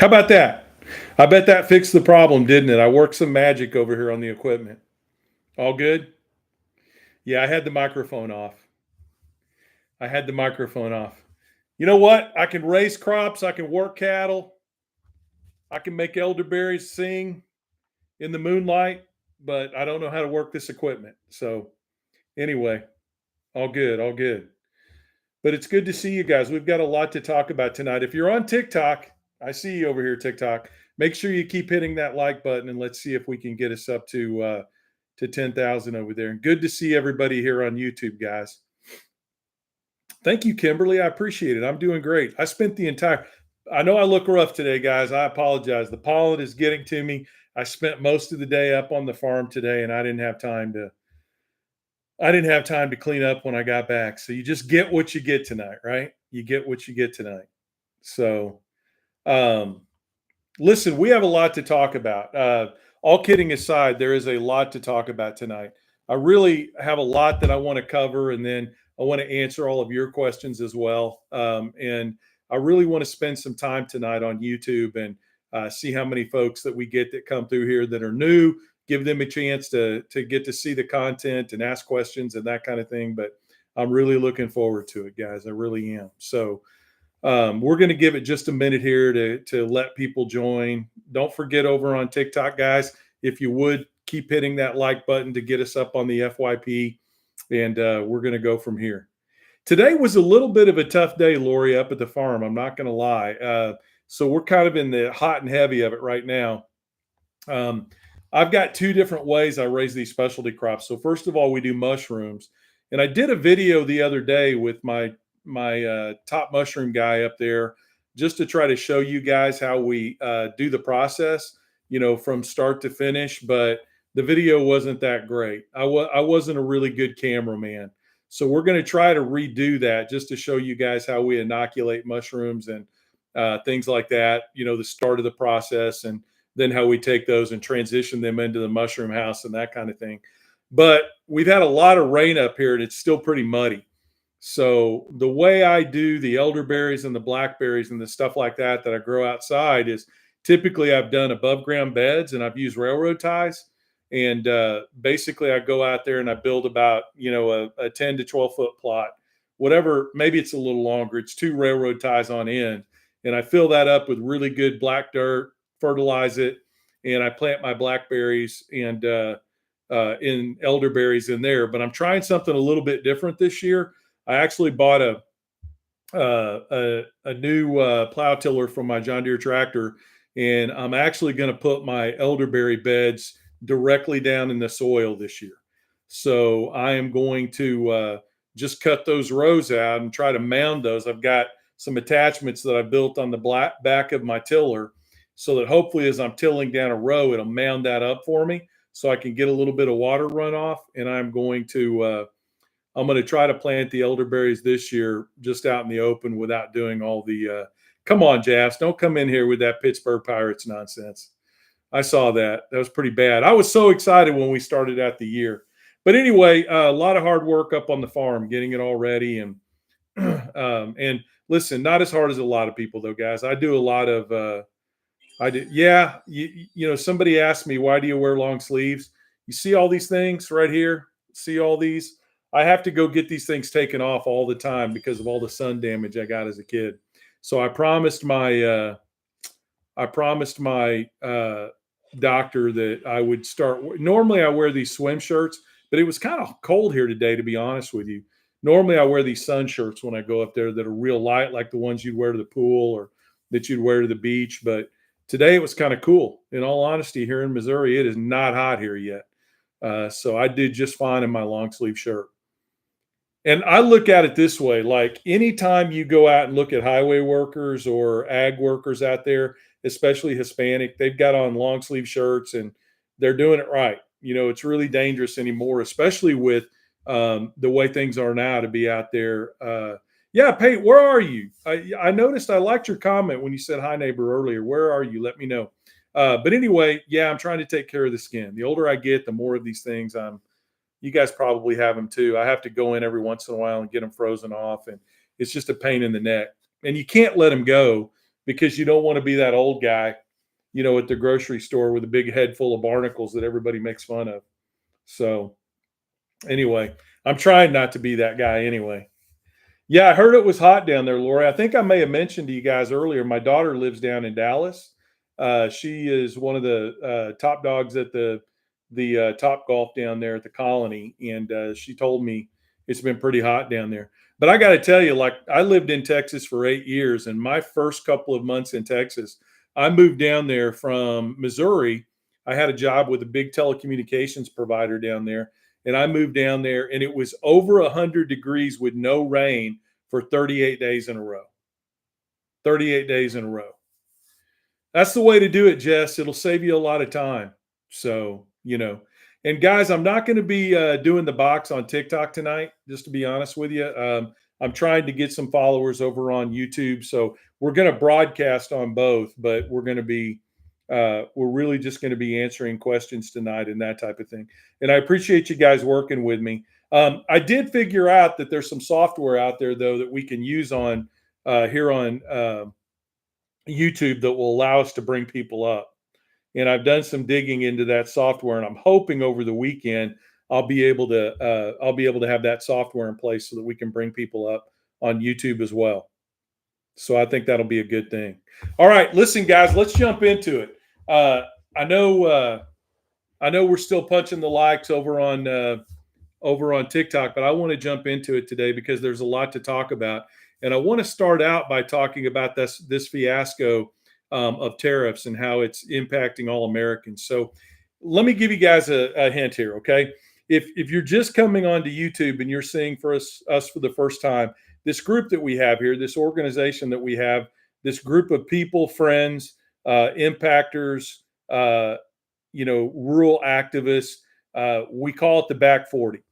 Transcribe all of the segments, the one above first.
How about that? I bet that fixed the problem, didn't it? I worked some magic over here on the equipment. All good? Yeah, I had the microphone off. I had the microphone off. You know what? I can raise crops. I can work cattle. I can make elderberries sing in the moonlight, but I don't know how to work this equipment. So, anyway, all good, all good. But it's good to see you guys. We've got a lot to talk about tonight. If you're on TikTok, I see you over here, TikTok. Make sure you keep hitting that like button, and let's see if we can get us up to 10,000 over there. And good to see everybody here on YouTube, guys. Thank you, Kimberly. I appreciate it. I'm doing great. I know I look rough today, guys. I apologize. The pollen is getting to me. I spent most of the day up on the farm today, and I didn't have time to clean up when I got back. So you just get what you get tonight, right? You get what you get tonight. So, listen, we have a lot to talk about. All kidding aside, there is a lot to talk about tonight. I really have a lot that I want to cover, and then I want to answer all of your questions as well. And I really want to spend some time tonight on YouTube and see how many folks that we get that come through here that are new, give them a chance to get to see the content and ask questions and that kind of thing. But I'm really looking forward to it, guys. I really am. So we're going to give it just a minute here to let people join. Don't forget over on TikTok, guys, if you would keep hitting that like button to get us up on the FYP. And we're going to go from here. Today was a little bit of a tough day, Lori, up at the farm. I'm not going to lie. So we're kind of in the hot and heavy of it right now. I've got two different ways I raise these specialty crops. So first of all, we do mushrooms. And I did a video the other day with my top mushroom guy up there just to try to show you guys how we do the process, from start to finish. But the video wasn't that great. I wasn't a really good cameraman. So we're going to try to redo that just to show you guys how we inoculate mushrooms and things like that, the start of the process, and then how we take those and transition them into the mushroom house and that kind of thing. But we've had a lot of rain up here and it's still pretty muddy. So the way I do the elderberries and the blackberries and the stuff like that I grow outside is typically I've done above ground beds and I've used railroad ties. And basically I go out there and I build about, a 10 to 12 foot plot, whatever, maybe it's a little longer. It's 2 railroad ties on end. And I fill that up with really good black dirt, fertilize it, and I plant my blackberries and in elderberries in there. But I'm trying something a little bit different this year. I actually bought a new plow tiller from my John Deere tractor, and I'm actually going to put my elderberry beds directly down in the soil this year. So I am going to just cut those rows out and try to mound those. I've got some attachments that I built on the back of my tiller so that hopefully as I'm tilling down a row, it'll mound that up for me so I can get a little bit of water runoff. And I'm going to try to plant the elderberries this year just out in the open without doing all the come on, Jafs, don't come in here with that Pittsburgh Pirates nonsense. I saw that. That was pretty bad. I was so excited when we started out the year. But anyway, a lot of hard work up on the farm, getting it all ready. And and listen, not as hard as a lot of people, though, guys. I do a lot of yeah, somebody asked me, why do you wear long sleeves? You see all these things right here? See all these? I have to go get these things taken off all the time because of all the sun damage I got as a kid. So I promised my doctor that I would start. Normally I wear these swim shirts, but it was kind of cold here today, to be honest with you. Normally I wear these sun shirts when I go up there that are real light, like the ones you'd wear to the pool or that you'd wear to the beach. But today it was kind of cool. In all honesty, here in Missouri, it is not hot here yet. So I did just fine in my long sleeve shirt. And I look at it this way, like anytime you go out and look at highway workers or ag workers out there, especially Hispanic, they've got on long sleeve shirts and they're doing it right. It's really dangerous anymore, especially with the way things are now to be out there. Yeah, Pate, where are you? I noticed I liked your comment when you said hi, neighbor, earlier. Where are you? Let me know. But anyway, yeah, I'm trying to take care of the skin. The older I get, the more of these things you guys probably have them too. I have to go in every once in a while and get them frozen off. And it's just a pain in the neck. And you can't let them go because you don't want to be that old guy, at the grocery store with a big head full of barnacles that everybody makes fun of. So anyway, I'm trying not to be that guy anyway. Yeah, I heard it was hot down there, Lori. I think I may have mentioned to you guys earlier. My daughter lives down in Dallas. She is one of the top dogs at the Top Golf down there at the Colony, and she told me it's been pretty hot down there. But I got to tell you, like, I lived in Texas for 8 years, and my first couple of months in Texas, I moved down there from Missouri. I had a job with a big telecommunications provider down there, and I moved down there, and it was over 100 degrees with no rain for 38 days in a row. 38 days in a row. That's the way to do it, Jess. It'll save you a lot of time. So, and guys, I'm not going to be doing the box on TikTok tonight, just to be honest with you. I'm trying to get some followers over on YouTube. So we're going to broadcast on both, but we're really just going to be answering questions tonight and that type of thing. And I appreciate you guys working with me. I did figure out that there's some software out there, though, that we can use on here on YouTube that will allow us to bring people up. And I've done some digging into that software, and I'm hoping over the weekend I'll be able to have that software in place so that we can bring people up on YouTube as well. So I think that'll be a good thing. All right, listen, guys, let's jump into it. I know we're still punching the likes over on TikTok, but I want to jump into it today because there's a lot to talk about. And I want to start out by talking about this fiasco of tariffs and how it's impacting all Americans. So let me give you guys a hint here, okay? If you're just coming onto YouTube and you're seeing for us for the first time, this group that we have here, this organization that we have, this group of people, friends, impactors, rural activists, we call it the Back 40.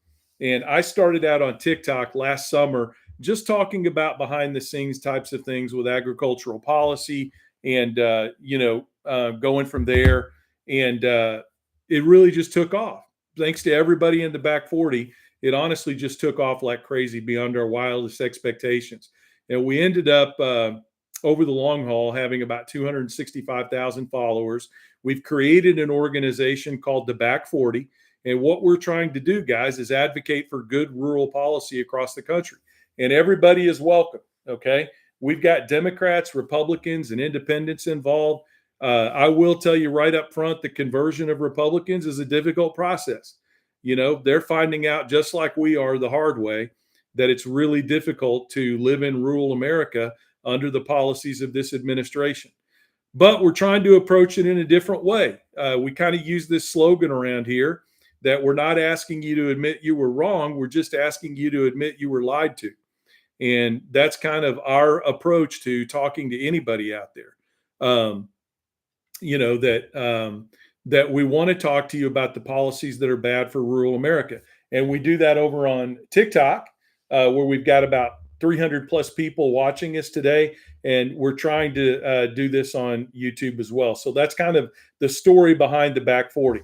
And I started out on TikTok last summer just talking about behind the scenes types of things with agricultural policy and, going from there. And it really just took off. Thanks to everybody in the Back 40, it honestly just took off like crazy beyond our wildest expectations. And we ended up over the long haul having about 265,000 followers. We've created an organization called the Back 40. And what we're trying to do, guys, is advocate for good rural policy across the country. And everybody is welcome, okay? We've got Democrats, Republicans, and independents involved. I will tell you right up front, the conversion of Republicans is a difficult process. They're finding out, just like we are the hard way, that it's really difficult to live in rural America under the policies of this administration. But we're trying to approach it in a different way. We kind of use this slogan around here that we're not asking you to admit you were wrong. We're just asking you to admit you were lied to. And that's kind of our approach to talking to anybody out there. That we want to talk to you about the policies that are bad for rural America. And we do that over on TikTok, where we've got about 300 plus people watching us today. And we're trying to do this on YouTube as well. So that's kind of the story behind the Back 40.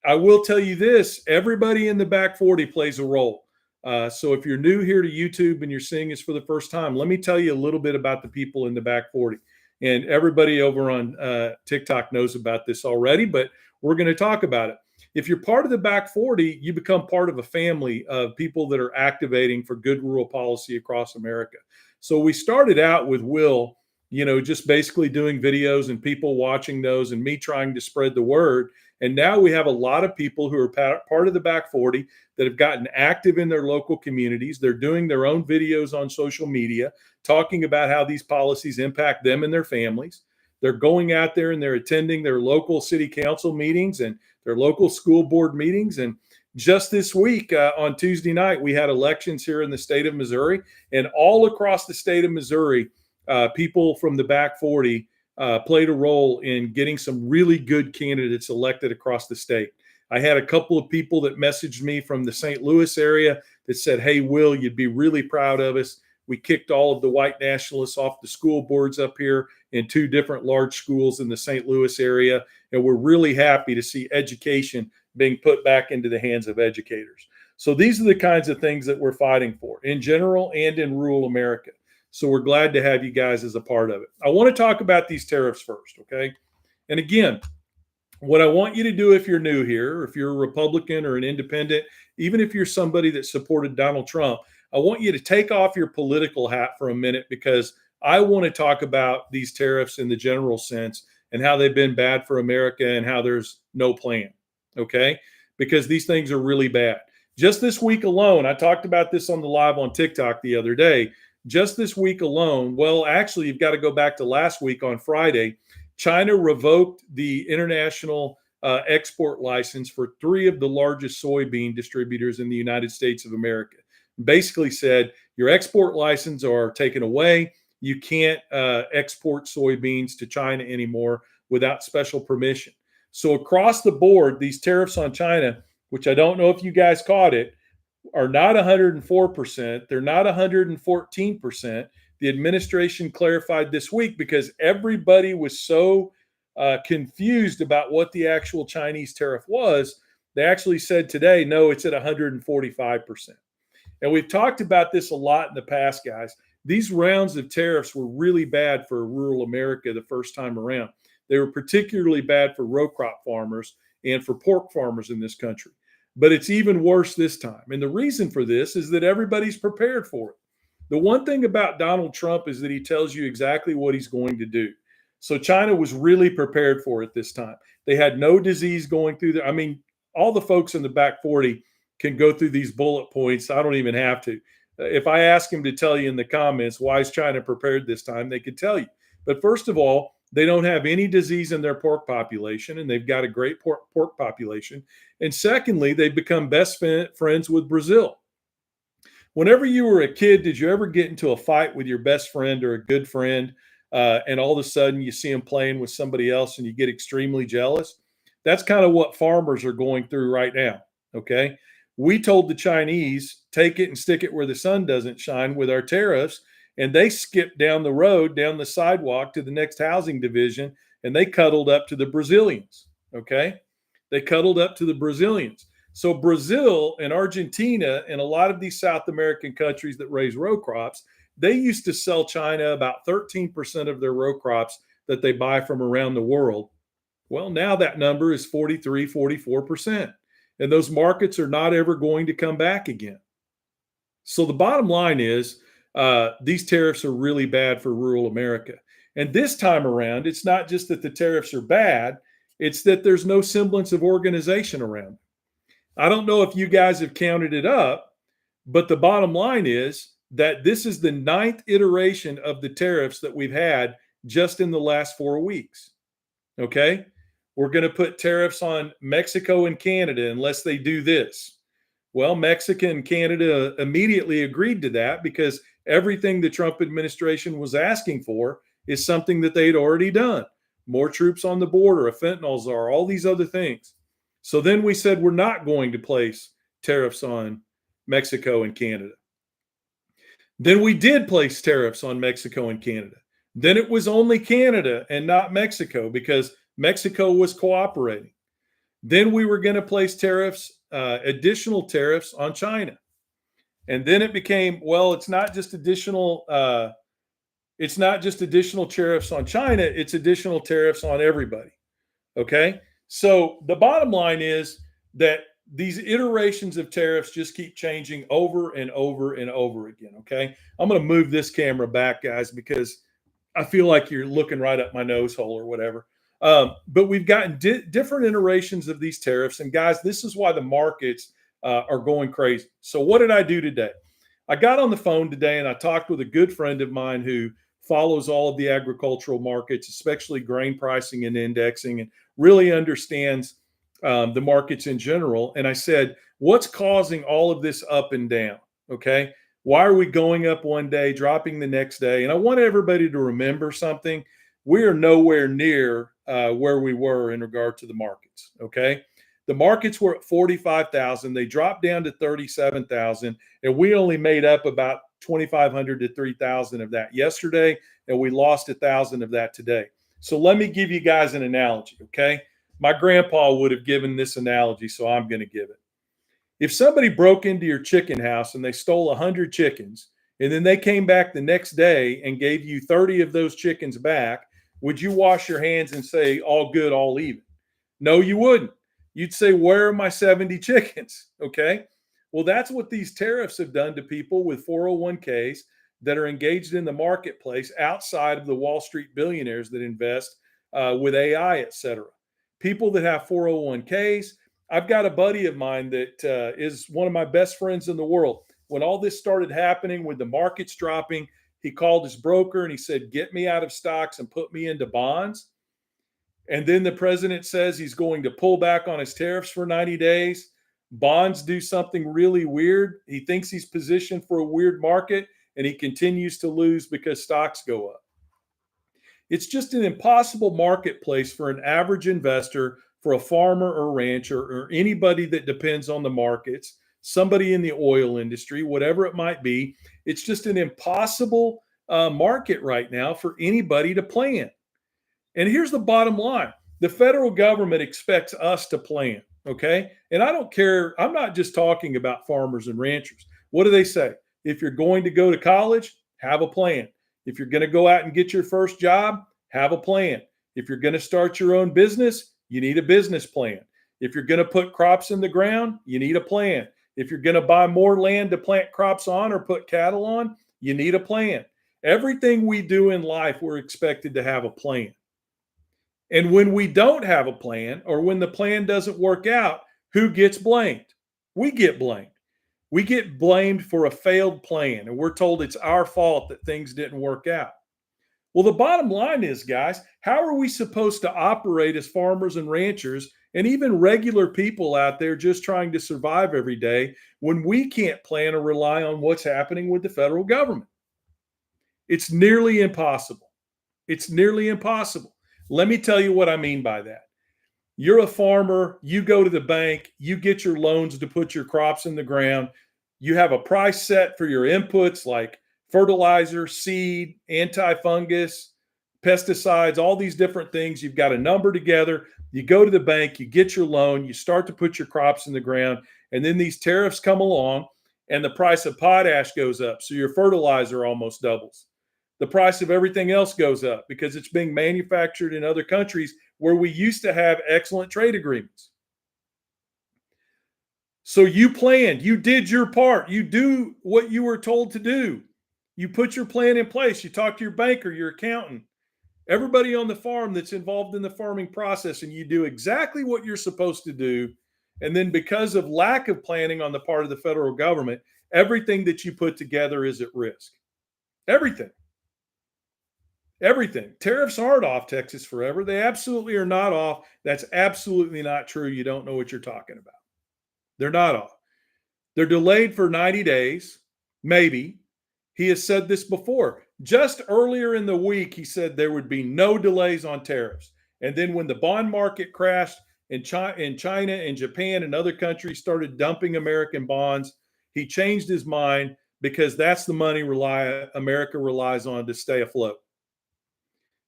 I will tell you this, everybody in the Back 40 plays a role. So if you're new here to YouTube and you're seeing us for the first time, let me tell you a little bit about the people in the Back 40. And everybody over on TikTok knows about this already, but we're going to talk about it. If you're part of the Back 40, you become part of a family of people that are activating for good rural policy across America. So we started out with Will, just basically doing videos and people watching those and me trying to spread the word. And now we have a lot of people who are part of the Back 40 that have gotten active in their local communities. They're doing their own videos on social media, talking about how these policies impact them and their families. They're going out there and they're attending their local city council meetings and their local school board meetings. And just this week on Tuesday night, we had elections here in the state of Missouri, and all across the state of Missouri, people from the Back 40 played a role in getting some really good candidates elected across the state. I had a couple of people that messaged me from the St. Louis area that said, "Hey, Will, you'd be really proud of us. We kicked all of the white nationalists off the school boards up here in 2 different large schools in the St. Louis area. And we're really happy to see education being put back into the hands of educators." So these are the kinds of things that we're fighting for in general and in rural America. So we're glad to have you guys as a part of it. I want to talk about these tariffs first, okay? And again, what I want you to do if you're new here, if you're a Republican or an independent, even if you're somebody that supported Donald Trump, I want you to take off your political hat for a minute, because I want to talk about these tariffs in the general sense and how they've been bad for America and how there's no plan, okay? Because these things are really bad. Just this week alone, I talked about this on the live on TikTok the other day. Just this week alone, well, actually, you've got to go back to last week on Friday. China revoked the international export license for 3 of the largest soybean distributors in the United States of America. Basically said, your export licenses are taken away. You can't export soybeans to China anymore without special permission. So across the board, these tariffs on China, which I don't know if you guys caught it, are not 104%. They're not 114%. The administration clarified this week because everybody was so confused about what the actual Chinese tariff was. They actually said today, no, it's at 145%. And we've talked about this a lot in the past, guys. These rounds of tariffs were really bad for rural America the first time around. They were particularly bad for row crop farmers and for pork farmers in this country. But it's even worse this time. And the reason for this is that everybody's prepared for it. The one thing about Donald Trump is that he tells you exactly what he's going to do. So China was really prepared for it this time. They had no disease going through there. I mean, all the folks in the back 40 can go through these bullet points. I don't even have to. If I ask him to tell you in the comments, why is China prepared this time, they could tell you. But first of all, they don't have any disease in their pork population, and they've got a great pork population. And secondly, they've become best friends with Brazil. Whenever you were a kid, did you ever get into a fight with your best friend or a good friend, and all of a sudden you see him playing with somebody else and you get extremely jealous? That's kind of what farmers are going through right now, okay? We told the Chinese, take it and stick it where the sun doesn't shine with our tariffs, and they skipped down the road, down the sidewalk to the next housing division, and they cuddled up to the Brazilians, okay? They cuddled up to the Brazilians. So Brazil and Argentina and a lot of these South American countries that raise row crops, they used to sell China about 13% of their row crops that they buy from around the world. Well, now that number is 43, 44%. And those markets are not ever going to come back again. So the bottom line is these tariffs are really bad for rural America. And this time around, it's not just that the tariffs are bad, it's that there's no semblance of organization around. I don't know if you guys have counted it up, but the bottom line is that this is the 9th iteration of the tariffs that we've had just in the last 4 weeks. Okay? We're going to put tariffs on Mexico and Canada unless they do this. Well, Mexico and Canada immediately agreed to that because everything the Trump administration was asking for is something that they'd already done. More troops on the border, a fentanyl czar, all these other things. So then we said we're not going to place tariffs on Mexico and Canada. Then we did place tariffs on Mexico and Canada. Then it was only Canada and not Mexico because Mexico was cooperating. Then we were going to place tariffs, additional tariffs on China. And then it became, well, it's not just additional tariffs on China, it's additional tariffs on everybody. Okay? So the bottom line is that these iterations of tariffs just keep changing over and over and over again. Okay? I'm going to move this camera back, guys, because I feel like you're looking right up my nose hole or whatever. But we've gotten different iterations of these tariffs. And guys, this is why the markets are going crazy. So what did I do today? I got on the phone today and I talked with a good friend of mine who follows all of the agricultural markets, especially grain pricing and indexing, and really understands the markets in general. And I said, what's causing all of this up and down? Okay. Why are we going up one day, dropping the next day? And I want everybody to remember something. We are nowhere near where we were in regard to the markets. Okay. The markets were at 45,000. They dropped down to 37,000, and we only made up about 2,500 to 3,000 of that yesterday, and we lost 1,000 of that today. So let me give you guys an analogy, okay? My grandpa would have given this analogy, so I'm going to give it. If somebody broke into your chicken house and they stole 100 chickens, and then they came back the next day and gave you 30 of those chickens back, would you wash your hands and say, all good, all even? No, you wouldn't. You'd say, where are my 70 chickens? Okay. Well, that's what these tariffs have done to people with 401ks that are engaged in the marketplace outside of the Wall Street billionaires that invest with AI, et cetera. People that have 401ks. I've got a buddy of mine that is one of my best friends in the world. When all this started happening, with the markets dropping, he called his broker and he said, get me out of stocks and put me into bonds. And then the president says he's going to pull back on his tariffs for 90 days. Bonds do something really weird. He thinks he's positioned for a weird market, and he continues to lose because stocks go up. It's just an impossible marketplace for an average investor, for a farmer or rancher, or anybody that depends on the markets, somebody in the oil industry, whatever it might be. It's just an impossible market right now for anybody to plan. And here's the bottom line. The federal government expects us to plan, okay? And I don't care. I'm not just talking about farmers and ranchers. What do they say? If you're going to go to college, have a plan. If you're going to go out and get your first job, have a plan. If you're going to start your own business, you need a business plan. If you're going to put crops in the ground, you need a plan. If you're going to buy more land to plant crops on or put cattle on, you need a plan. Everything we do in life, we're expected to have a plan. And when we don't have a plan, or when the plan doesn't work out, who gets blamed? We get blamed. We get blamed for a failed plan, and we're told it's our fault that things didn't work out. Well, the bottom line is, guys, how are we supposed to operate as farmers and ranchers and even regular people out there just trying to survive every day when we can't plan or rely on what's happening with the federal government? It's nearly impossible. It's nearly impossible. Let me tell you what I mean by that. You're a farmer, you go to the bank, you get your loans to put your crops in the ground. You have a price set for your inputs like fertilizer, seed, anti-fungus, pesticides, all these different things. You've got a number together. You go to the bank, you get your loan, you start to put your crops in the ground, and then these tariffs come along and the price of potash goes up. So your fertilizer almost doubles. The price of everything else goes up because it's being manufactured in other countries where we used to have excellent trade agreements. So you planned, you did your part, you do what you were told to do. You put your plan in place, you talk to your banker, your accountant, everybody on the farm that's involved in the farming process, and you do exactly what you're supposed to do. And then because of lack of planning on the part of the federal government, everything that you put together is at risk. Everything. Everything. Tariffs aren't off Texas forever. They absolutely are not off. That's absolutely not true. You don't know what you're talking about. They're not off. They're delayed for 90 days, maybe. He has said this before. Just earlier in the week, he said there would be no delays on tariffs. And then when the bond market crashed and China and Japan and other countries started dumping American bonds, he changed his mind because that's the money America relies on to stay afloat.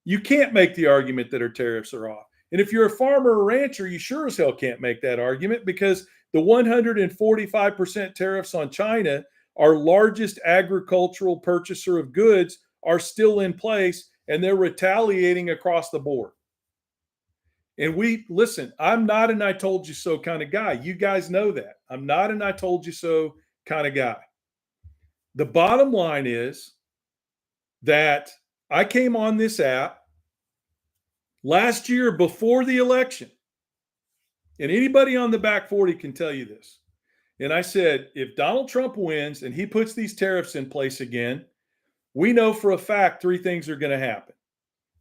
You can't make the argument that our tariffs are off. And if you're a farmer or rancher, you sure as hell can't make that argument because the 145% tariffs on China, our largest agricultural purchaser of goods, are still in place, and they're retaliating across the board. And listen, I'm not an I told you so kind of guy. You guys know that. I'm not an I told you so kind of guy. The bottom line is that I came on this app last year before the election, and anybody on the back 40 can tell you this. And I said, if Donald Trump wins and he puts these tariffs in place again, we know for a fact three things are going to happen.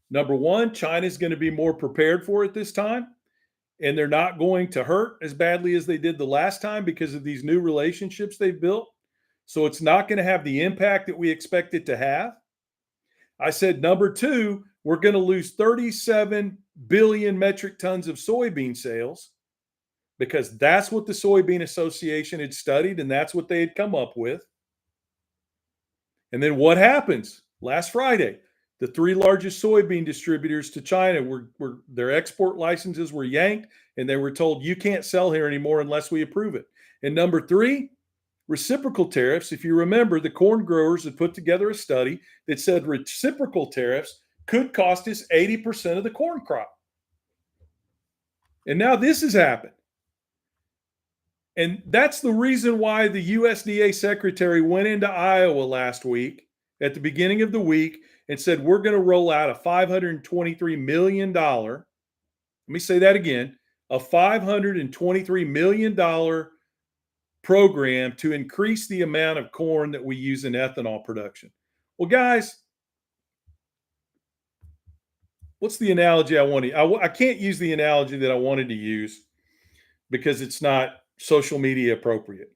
Number one, China's going to be more prepared for it this time, and they're not going to hurt as badly as they did the last time because of these new relationships they've built. So it's not going to have the impact that we expect it to have. I said, number two, we're going to lose 37 billion metric tons of soybean sales because that's what the Soybean Association had studied and that's what they had come up with. And then what happens? Last Friday, the three largest soybean distributors to China were their export licenses were yanked and they were told you can't sell here anymore unless we approve it. And number three, Reciprocal tariffs, if you remember, the corn growers had put together a study that said reciprocal tariffs could cost us 80% of the corn crop. And now this has happened. And that's the reason why the USDA secretary went into Iowa last week at the beginning of the week and said, we're going to roll out a $523 million, let me say that again, a $523 million program to increase the amount of corn that we use in ethanol production. Well, guys, what's the analogy I want to? I can't use the analogy that I wanted to use because it's not social media appropriate.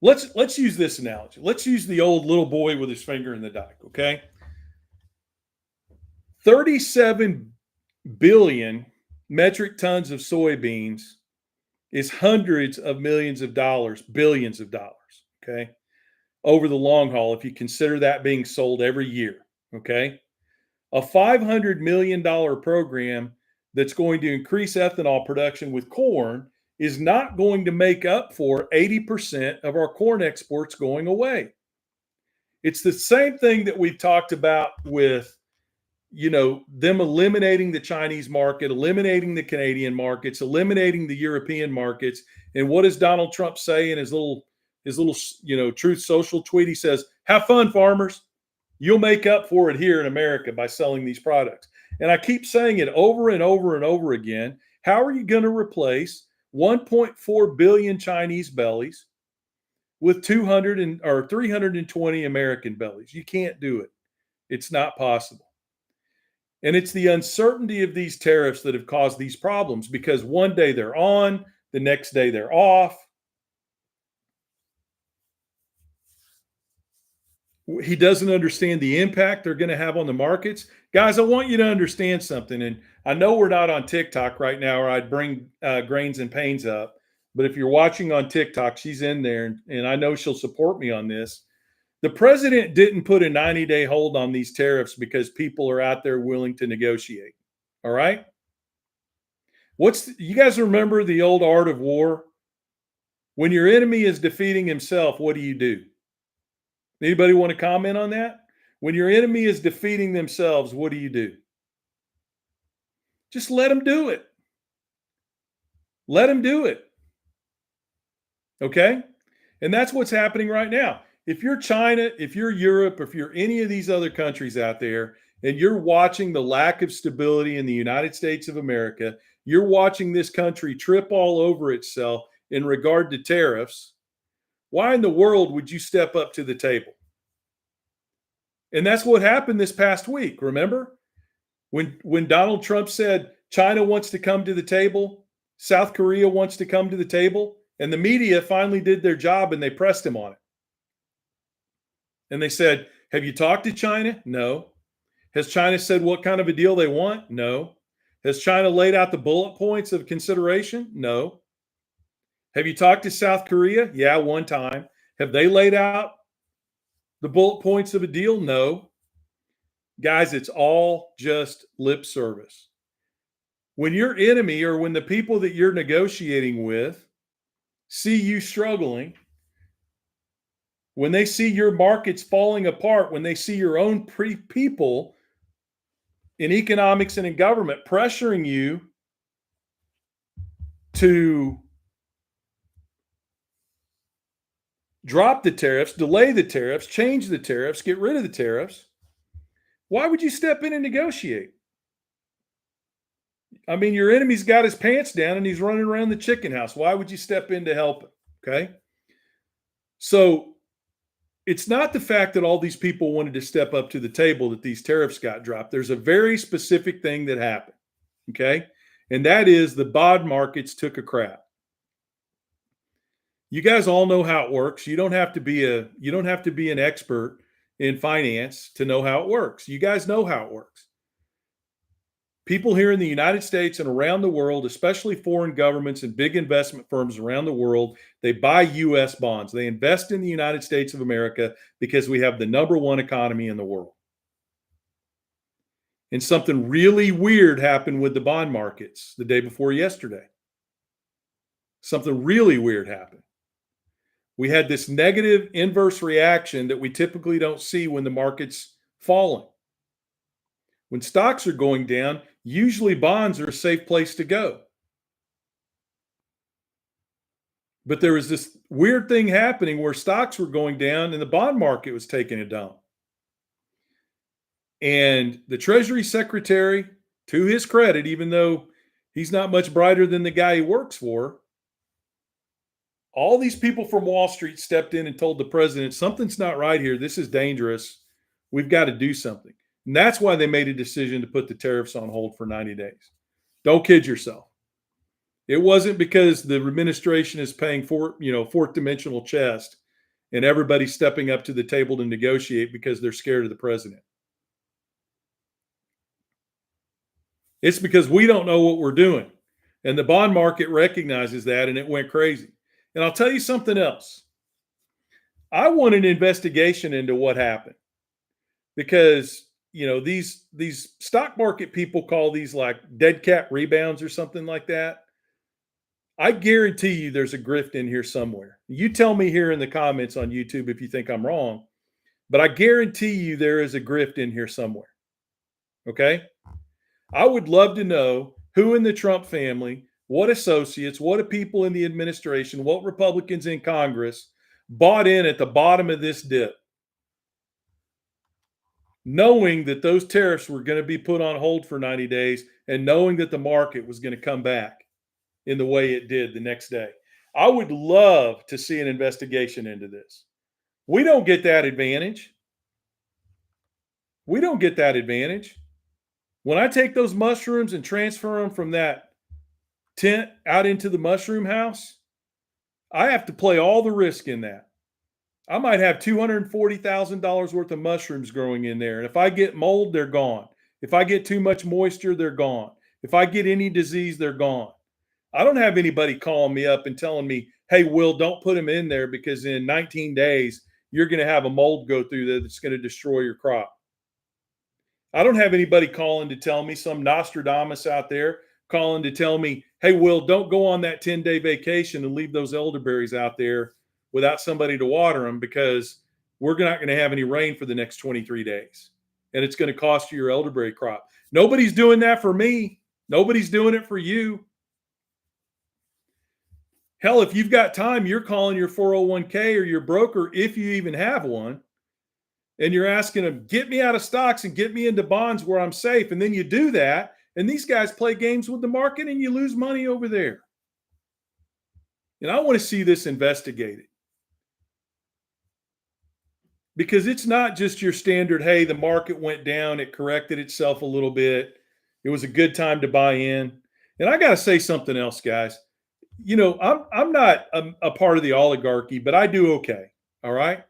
Let's use this analogy. Let's use the old little boy with his finger in the dike. Okay, 37 billion metric tons of soybeans is hundreds of millions of dollars, billions of dollars. Okay, over the long haul, if you consider that being sold every year. Okay, a $500 million program that's going to increase ethanol production with corn is not going to make up for 80% of our corn exports going away. It's the same thing that we've talked about with, them eliminating the Chinese market, eliminating the Canadian markets, eliminating the European markets. And what does Donald Trump say in his little, Truth Social tweet? He says, "Have fun, farmers. You'll make up for it here in America by selling these products." And I keep saying it over and over and over again. How are you going to replace 1.4 billion Chinese bellies with 320 American bellies? You can't do it. It's not possible. And it's the uncertainty of these tariffs that have caused these problems, because one day they're on, the next day they're off. He doesn't understand the impact they're going to have on the markets. Guys, I want you to understand something. And I know we're not on TikTok right now, or I'd bring Grains and Pains up. But if you're watching on TikTok, she's in there, and I know she'll support me on this. The president didn't put a 90-day hold on these tariffs because people are out there willing to negotiate. All right? You guys remember the old art of war? When your enemy is defeating himself, what do? Anybody want to comment on that? When your enemy is defeating themselves, what do? Just let them do it. Let them do it. Okay? And that's what's happening right now. If you're China, if you're Europe, if you're any of these other countries out there, and you're watching the lack of stability in the United States of America, you're watching this country trip all over itself in regard to tariffs, why in the world would you step up to the table? And that's what happened this past week. Remember when Donald Trump said China wants to come to the table, South Korea wants to come to the table, and the media finally did their job and they pressed him on it. And they said, "Have you talked to China?" No. Has China said what kind of a deal they want? No. Has China laid out the bullet points of consideration? No. Have you talked to South Korea? Yeah, one time. Have they laid out the bullet points of a deal? No. Guys, it's all just lip service. When your enemy, or when the people that you're negotiating with, see you struggling, when they see your markets falling apart, when they see your own people in economics and in government pressuring you to drop the tariffs, delay the tariffs, change the tariffs, get rid of the tariffs, why would you step in and negotiate? I mean, your enemy's got his pants down and he's running around the chicken house. Why would you step in to help him? Okay. So it's not the fact that all these people wanted to step up to the table that these tariffs got dropped. There's a very specific thing that happened. Okay. And that is the bond markets took a crap. You guys all know how it works. You don't have to be an expert in finance to know how it works. You guys know how it works. People here in the United States and around the world, especially foreign governments and big investment firms around the world, they buy U.S. bonds. They invest in the United States of America because we have the number one economy in the world. And something really weird happened with the bond markets the day before yesterday. Something really weird happened. We had this negative inverse reaction that we typically don't see when the market's falling. When stocks are going down, usually bonds are a safe place to go. But there was this weird thing happening where stocks were going down and the bond market was taking a dump. And the Treasury Secretary, to his credit, even though he's not much brighter than the guy he works for, all these people from Wall Street stepped in and told the president, something's not right here. This is dangerous. We've got to do something. And that's why they made a decision to put the tariffs on hold for 90 days. Don't kid yourself. It wasn't because the administration is paying fourth dimensional chess and everybody's stepping up to the table to negotiate because they're scared of the president. It's because we don't know what we're doing. And the bond market recognizes that, and it went crazy. And I'll tell you something else. I want an investigation into what happened because, these stock market people call these like dead cat rebounds or something like that. I guarantee you there's a grift in here somewhere. You tell me here in the comments on YouTube if you think I'm wrong, but I guarantee you there is a grift in here somewhere. Okay? I would love to know who in the Trump family, what associates, what people in the administration, what Republicans in Congress bought in at the bottom of this dip, knowing that those tariffs were going to be put on hold for 90 days and knowing that the market was going to come back in the way it did the next day. I would love to see an investigation into this. We don't get that advantage. We don't get that advantage. When I take those mushrooms and transfer them from that tent out into the mushroom house, I have to play all the risk in that. I might have $240,000 worth of mushrooms growing in there. And if I get mold, they're gone. If I get too much moisture, they're gone. If I get any disease, they're gone. I don't have anybody calling me up and telling me, hey, Will, don't put them in there because in 19 days, you're going to have a mold go through there that's going to destroy your crop. I don't have anybody calling to tell me, some Nostradamus out there calling to tell me, hey, Will, don't go on that 10-day vacation and leave those elderberries out there without somebody to water them because we're not going to have any rain for the next 23 days. And it's going to cost you your elderberry crop. Nobody's doing that for me. Nobody's doing it for you. Hell, if you've got time, you're calling your 401k or your broker, if you even have one, and you're asking them, get me out of stocks and get me into bonds where I'm safe. And then you do that, and these guys play games with the market and you lose money over there. And I want to see this investigated. Because it's not just your standard, hey, the market went down, it corrected itself a little bit. It was a good time to buy in. And I got to say something else, guys. I'm not a part of the oligarchy, but I do okay. All right.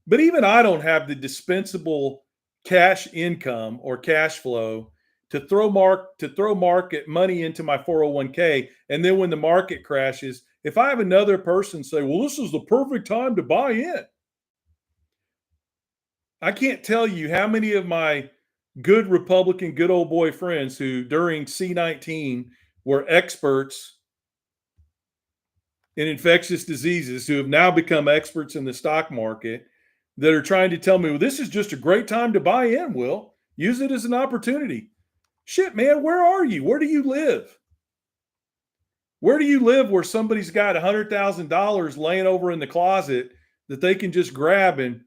But even I don't have the dispensable cash income or cash flow to throw market money into my 401k. And then when the market crashes, if I have another person say, well, this is the perfect time to buy in. I can't tell you how many of my good Republican, good old boy friends who during C-19 were experts in infectious diseases who have now become experts in the stock market that are trying to tell me, well, this is just a great time to buy in, Will. Use it as an opportunity. Shit, man, where are you? Where do you live? Where do you live where somebody's got $100,000 laying over in the closet that they can just grab and,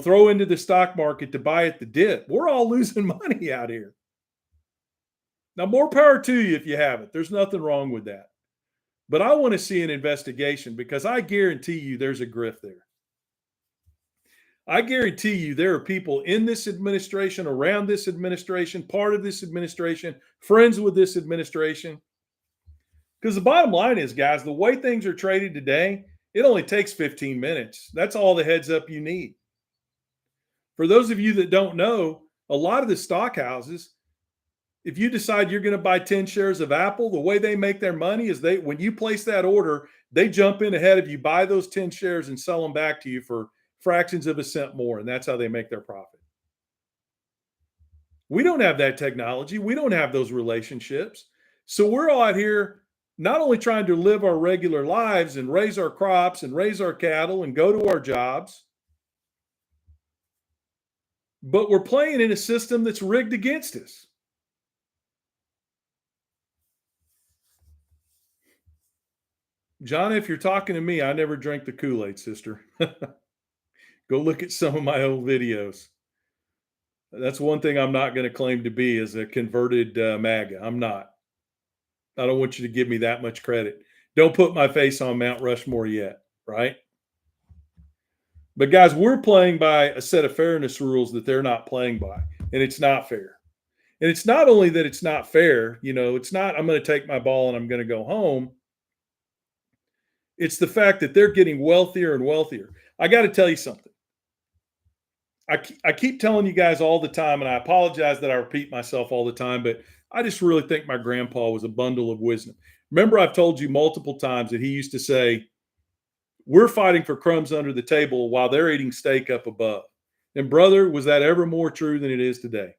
throw into the stock market to buy at the dip? We're all losing money out here. Now, more power to you if you have it. There's nothing wrong with that. But I want to see an investigation because I guarantee you there's a grift there. I guarantee you there are people in this administration, around this administration, part of this administration, friends with this administration. Because the bottom line is, guys, the way things are traded today, it only takes 15 minutes. That's all the heads up you need. For those of you that don't know, a lot of the stock houses, if you decide you're going to buy 10 shares of Apple, the way they make their money is when you place that order, they jump in ahead of you, buy those 10 shares and sell them back to you for fractions of a cent more. And that's how they make their profit. We don't have that technology. We don't have those relationships. So we're all out here not only trying to live our regular lives and raise our crops and raise our cattle and go to our jobs, but we're playing in a system that's rigged against us. John, if you're talking to me, I never drank the Kool-Aid, sister. Go look at some of my old videos. That's one thing I'm not going to claim to be as a converted MAGA. I'm not. I don't want you to give me that much credit. Don't put my face on Mount Rushmore yet, right? But guys, we're playing by a set of fairness rules that they're not playing by, and it's not fair. And it's not only that it's not fair, it's not I'm going to take my ball and I'm going to go home. It's the fact that they're getting wealthier and wealthier. I got to tell you something. I keep telling you guys all the time, and I apologize that I repeat myself all the time, but I just really think my grandpa was a bundle of wisdom. Remember, I've told you multiple times that he used to say, we're fighting for crumbs under the table while they're eating steak up above. And brother, was that ever more true than it is today?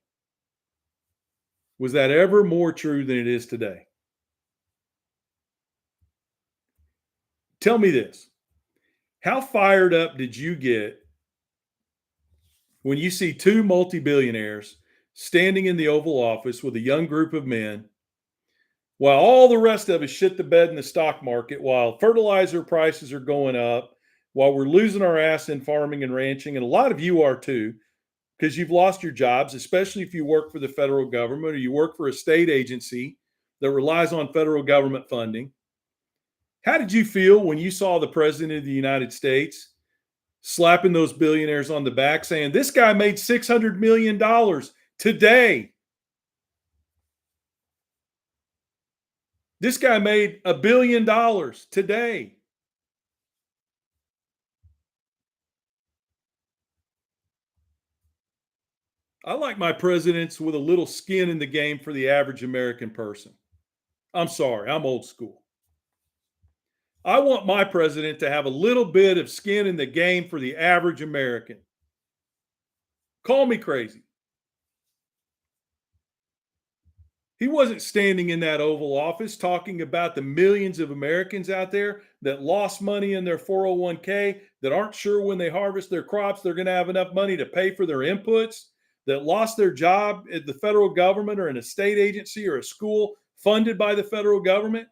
Was that ever more true than it is today? Tell me this. How fired up did you get when you see two multi-billionaires standing in the Oval Office with a young group of men while all the rest of us shit the bed in the stock market, while fertilizer prices are going up, while we're losing our ass in farming and ranching, and a lot of you are too, because you've lost your jobs, especially if you work for the federal government or you work for a state agency that relies on federal government funding. How did you feel when you saw the president of the United States slapping those billionaires on the back saying, this guy made $600 million today? This guy made $1 billion today. I like my presidents with a little skin in the game for the average American person. I'm sorry, I'm old school. I want my president to have a little bit of skin in the game for the average American. Call me crazy. He wasn't standing in that Oval Office talking about the millions of Americans out there that lost money in their 401k, that aren't sure when they harvest their crops they're going to have enough money to pay for their inputs, that lost their job at the federal government or in a state agency or a school funded by the federal government.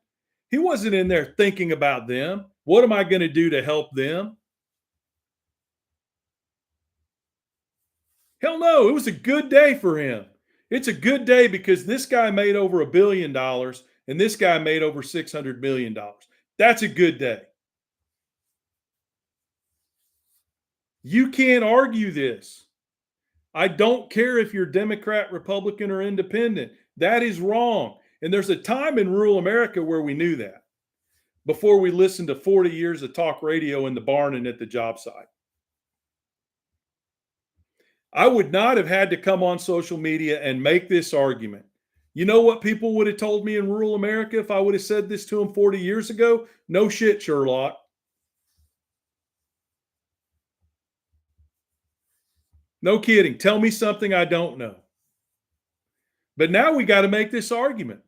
He wasn't in there thinking about them. What am I going to do to help them? Hell no, it was a good day for him. It's a good day because this guy made over $1 billion and this guy made over $600 million. That's a good day. You can't argue this. I don't care if you're Democrat, Republican, or independent. That is wrong. And there's a time in rural America where we knew that before we listened to 40 years of talk radio in the barn and at the job site. I would not have had to come on social media and make this argument. You know what people would have told me in rural America if I would have said this to them 40 years ago? No shit, Sherlock. No kidding. Tell me something I don't know. But now we got to make this argument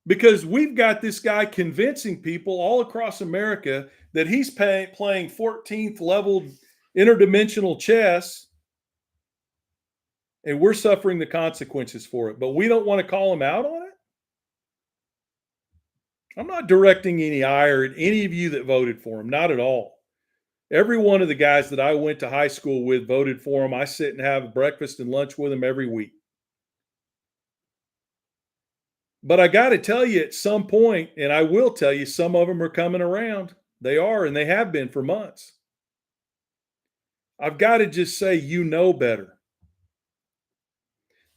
because we've got this guy convincing people all across America that he's playing 14th level interdimensional chess, and we're suffering the consequences for it. But we don't want to call him out on it. I'm not directing any ire at any of you that voted for him, not at all. Every one of the guys that I went to high school with voted for him. I sit and have breakfast and lunch with him every week. But I got to tell you at some point, and I will tell you, some of them are coming around. They are, and they have been for months. I've got to just say, you know better.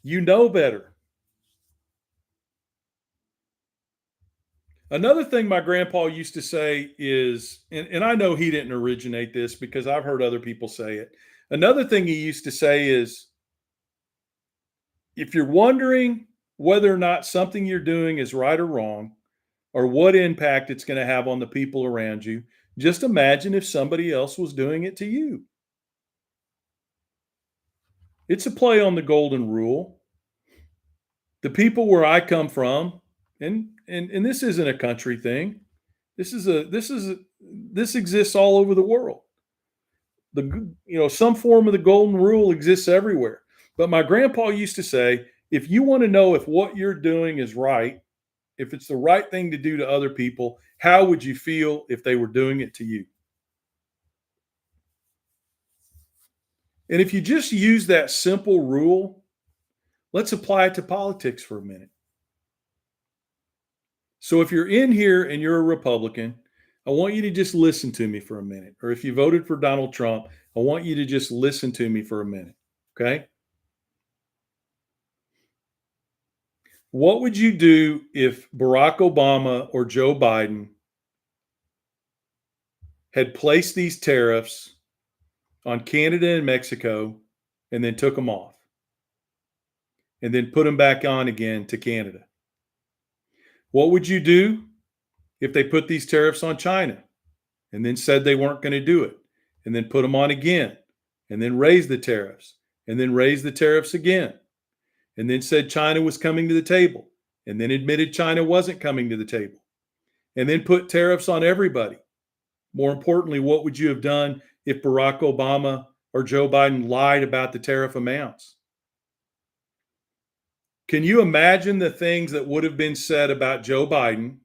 You know better. Another thing my grandpa used to say is, and I know he didn't originate this because I've heard other people say it. Another thing he used to say is, if you're wondering whether or not something you're doing is right or wrong, or what impact it's going to have on the people around you, just imagine if somebody else was doing it to you. It's a play on the golden rule. The people where I come from, and and this isn't a country thing. This exists all over the world. Some form of the golden rule exists everywhere. But my grandpa used to say, if you want to know if what you're doing is right, if it's the right thing to do to other people, how would you feel if they were doing it to you? And if you just use that simple rule, let's apply it to politics for a minute. So if you're in here and you're a Republican, I want you to just listen to me for a minute. Or if you voted for Donald Trump, I want you to just listen to me for a minute. Okay? What would you do if Barack Obama or Joe Biden had placed these tariffs on Canada and Mexico and then took them off and then put them back on again to Canada? What would you do if they put these tariffs on China and then said they weren't going to do it and then put them on again and then raise the tariffs and then raise the tariffs again and then said China was coming to the table and then admitted China wasn't coming to the table and then put tariffs on everybody? More importantly, what would you have done if Barack Obama or Joe Biden lied about the tariff amounts? Can you imagine the things that would have been said about Joe Biden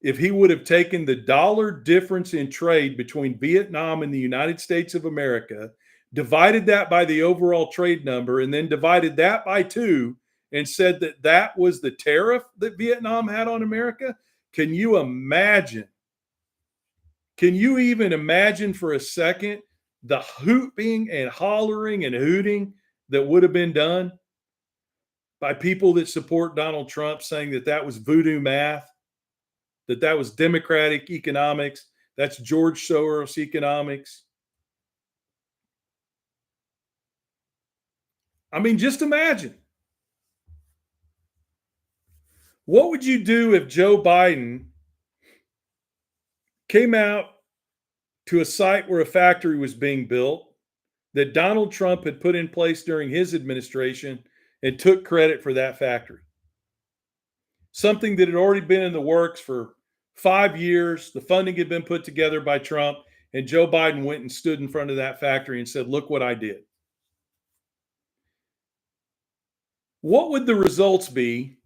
if he would have taken the dollar difference in trade between Vietnam and the United States of America, divided that by the overall trade number, and then divided that by 2 and said that that was the tariff that Vietnam had on America? Can you imagine? Can you even imagine for a second the hooting and hollering and hooting that would have been done by people that support Donald Trump, saying that that was voodoo math, that that was democratic economics, that's George Soros economics? I mean, just imagine. What would you do if Joe Biden came out to a site where a factory was being built that Donald Trump had put in place during his administration and took credit for that factory? Something that had already been in the works for 5 years. The funding had been put together by Trump, and Joe Biden went and stood in front of that factory and said, "Look what I did." What would the results be?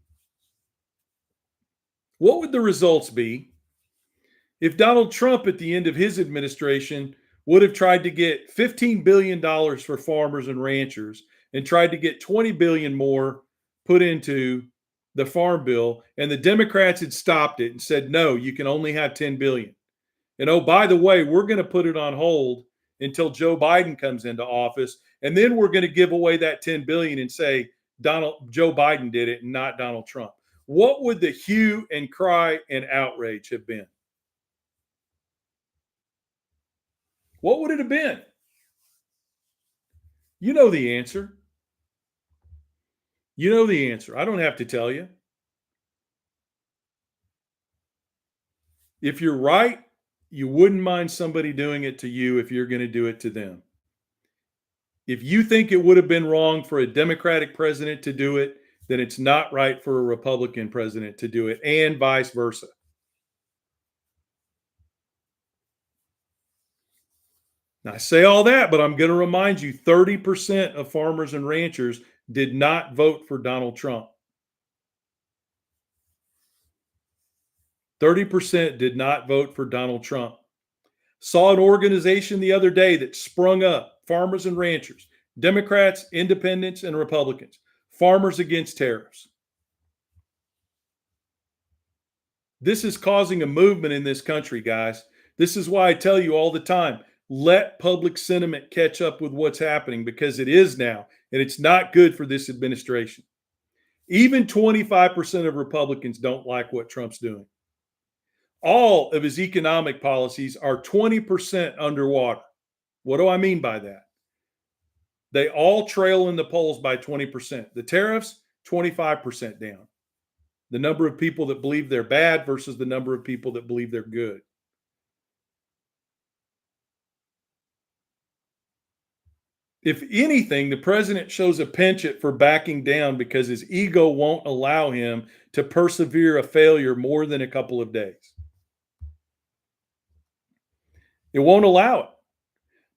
What would the results be if Donald Trump at the end of his administration would have tried to get $15 billion for farmers and ranchers and tried to get $20 billion more put into the farm bill, and the Democrats had stopped it and said, no, you can only have $10 billion. And oh, by the way, we're going to put it on hold until Joe Biden comes into office, and then we're going to give away that $10 billion and say Joe Biden did it and not Donald Trump. What would the hue and cry and outrage have been? What would it have been? You know the answer. You know the answer. I don't have to tell you. If you're right, you wouldn't mind somebody doing it to you if you're going to do it to them. If you think it would have been wrong for a Democratic president to do it, then it's not right for a Republican president to do it, and vice versa. Now, I say all that, but I'm going to remind you 30% of farmers and ranchers did not vote for Donald Trump. 30% did not vote for Donald Trump. Saw an organization the other day that sprung up, farmers and ranchers, Democrats, independents, and Republicans, farmers against tariffs. This is causing a movement in this country, guys. This is why I tell you all the time, let public sentiment catch up with what's happening, because it is now, and it's not good for this administration. Even 25% of Republicans don't like what Trump's doing. All of his economic policies are 20% underwater. What do I mean by that? They all trail in the polls by 20%. The tariffs, 25% down. The number of people that believe they're bad versus the number of people that believe they're good. If anything, the president shows a penchant for backing down because his ego won't allow him to persevere a failure more than a couple of days. It won't allow it.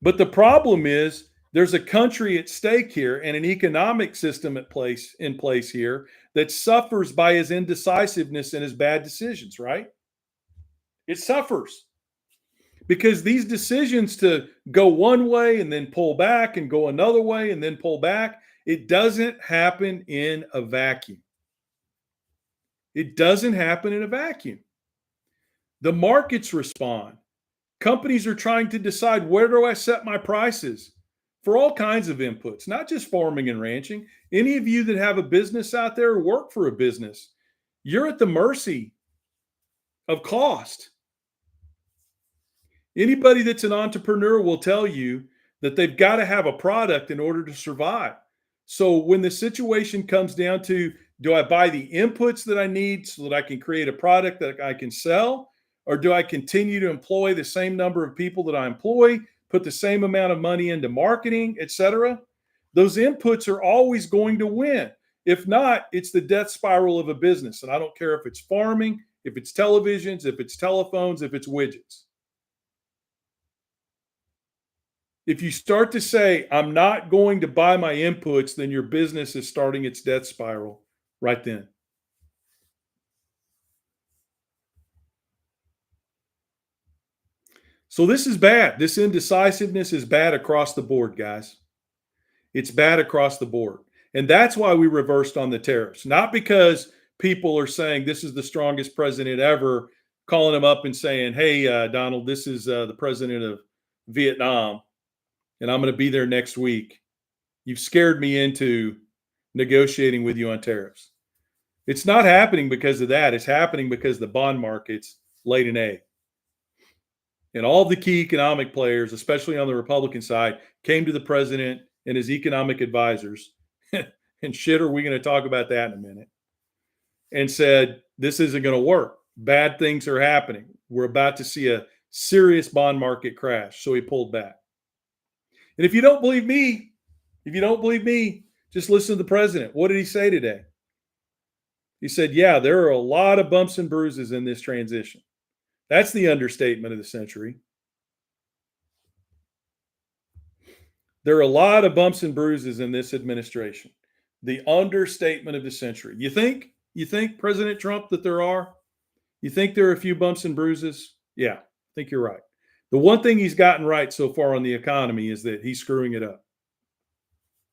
But the problem is there's a country at stake here and an economic system in place here that suffers by his indecisiveness and his bad decisions, right? It suffers because these decisions to go one way and then pull back and go another way and then pull back, it doesn't happen in a vacuum. It doesn't happen in a vacuum. The markets respond. Companies are trying to decide, where do I set my prices for all kinds of inputs, not just farming and ranching. Any of you that have a business out there or work for a business, you're at the mercy of cost. Anybody that's an entrepreneur will tell you that they've got to have a product in order to survive. So when the situation comes down to, do I buy the inputs that I need so that I can create a product that I can sell? Or do I continue to employ the same number of people that I employ, put the same amount of money into marketing, et cetera? Those inputs are always going to win. If not, it's the death spiral of a business. And I don't care if it's farming, if it's televisions, if it's telephones, if it's widgets. If you start to say, I'm not going to buy my inputs, then your business is starting its death spiral right then. So this is bad. This indecisiveness is bad across the board, guys. It's bad across the board. And that's why we reversed on the tariffs. Not because people are saying this is the strongest president ever, calling him up and saying, hey, Donald, this is the president of Vietnam, and I'm going to be there next week. You've scared me into negotiating with you on tariffs. It's not happening because of that. It's happening because the bond market's laid an egg. And all the key economic players, especially on the Republican side, came to the president and his economic advisors, and shit, are we going to talk about that in a minute, and said, this isn't going to work. Bad things are happening. We're about to see a serious bond market crash. So he pulled back. And if you don't believe me, just listen to the president. What did he say today? He said, yeah, there are a lot of bumps and bruises in this transition. That's the understatement of the century. There are a lot of bumps and bruises in this administration. The understatement of the century. You think, President Trump, that there are? You think there are a few bumps and bruises? Yeah, I think you're right. The one thing he's gotten right so far on the economy is that he's screwing it up.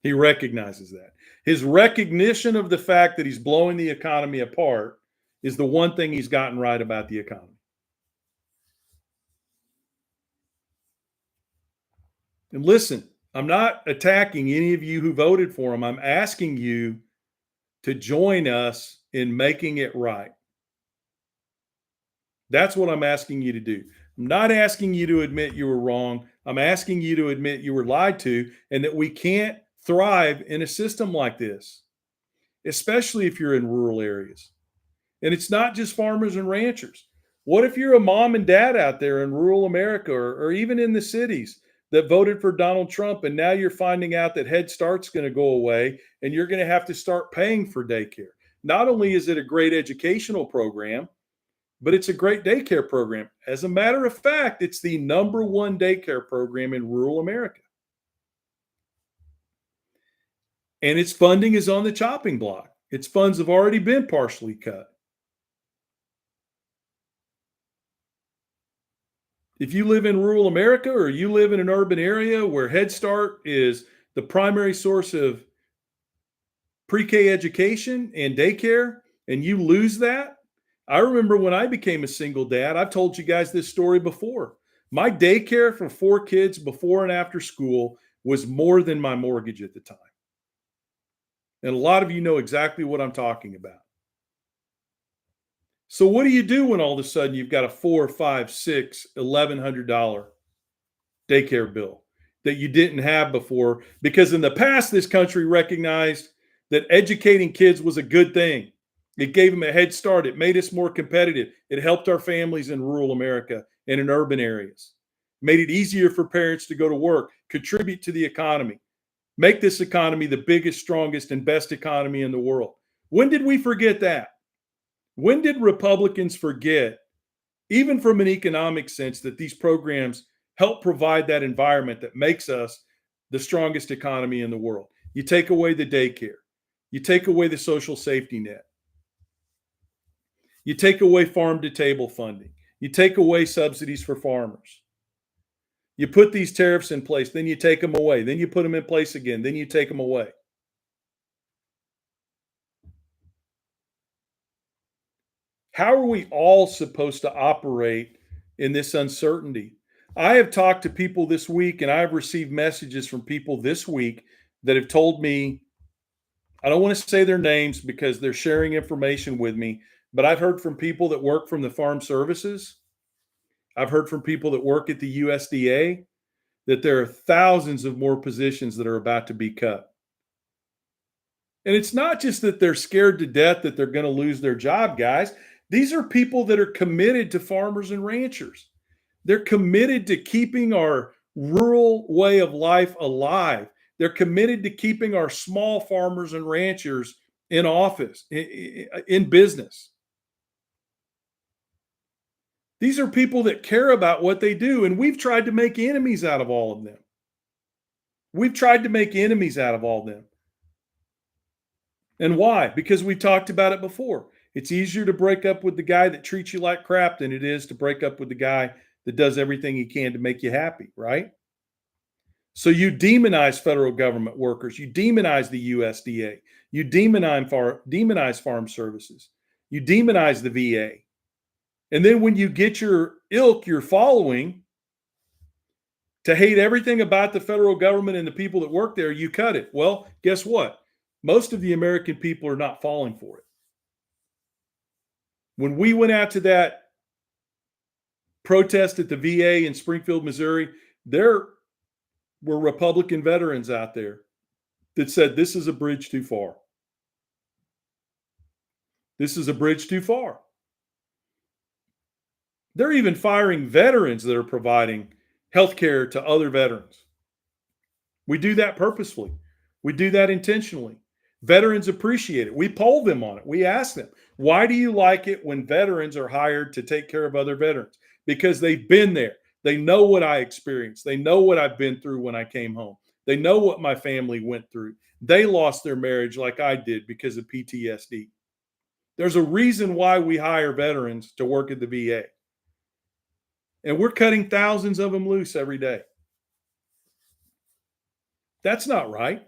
He recognizes that. His recognition of the fact that he's blowing the economy apart is the one thing he's gotten right about the economy. And listen, I'm not attacking any of you who voted for him. I'm asking you to join us in making it right. That's what I'm asking you to do. I'm not asking you to admit you were wrong. I'm asking you to admit you were lied to and that we can't thrive in a system like this, especially if you're in rural areas. And it's not just farmers and ranchers. What if you're a mom and dad out there in rural America or even in the cities that voted for Donald Trump, and now you're finding out that Head Start's going to go away and you're going to have to start paying for daycare? Not only is it a great educational program, but it's a great daycare program. As a matter of fact, it's the number one daycare program in rural America. And its funding is on the chopping block. Its funds have already been partially cut. If you live in rural America or you live in an urban area where Head Start is the primary source of pre-K education and daycare, and you lose that, I remember when I became a single dad, I've told you guys this story before. My daycare for 4 kids before and after school was more than my mortgage at the time. And a lot of you know exactly what I'm talking about. So what do you do when all of a sudden you've got a $4, $5, $6, $1,100 daycare bill that you didn't have before? Because in the past, this country recognized that educating kids was a good thing. It gave them a head start. It made us more competitive. It helped our families in rural America and in urban areas. Made it easier for parents to go to work, contribute to the economy. make this economy the biggest, strongest, and best economy in the world. When did we forget that? When did Republicans forget, even from an economic sense, that these programs help provide that environment that makes us the strongest economy in the world? You take away the daycare. You take away the social safety net. You take away farm to table funding. You take away subsidies for farmers. You put these tariffs in place, then you take them away. Then you put them in place again, then you take them away. How are we all supposed to operate in this uncertainty? I have talked to people this week, and I have received messages from people this week that have told me, I don't want to say their names because they're sharing information with me, but I've heard from people that work from the farm services. I've heard from people that work at the USDA that there are thousands of more positions that are about to be cut. And it's not just that they're scared to death that they're going to lose their job, guys. These are people that are committed to farmers and ranchers. They're committed to keeping our rural way of life alive. They're committed to keeping our small farmers and ranchers in office, in business. These are people that care about what they do, and we've tried to make enemies out of all of them. We've tried to make enemies out of all of them. And why? Because we talked about it before. It's easier to break up with the guy that treats you like crap than it is to break up with the guy that does everything he can to make you happy, right? So you demonize federal government workers. You demonize the USDA. You demonize farm services. You demonize the VA. And then when you get your ilk, your following, to hate everything about the federal government and the people that work there, you cut it. Well, guess what? Most of the American people are not falling for it. When we went out to that protest at the VA in Springfield, Missouri, there were Republican veterans out there that said, this is a bridge too far. This is a bridge too far. They're even firing veterans that are providing health care to other veterans. We do that purposefully. We do that intentionally. Veterans appreciate it. We poll them on it. We ask them, why do you like it when veterans are hired to take care of other veterans? Because they've been there. They know what I experienced. They know what I've been through when I came home. They know what my family went through. They lost their marriage like I did because of PTSD. There's a reason why we hire veterans to work at the VA. And we're cutting thousands of them loose every day. That's not right.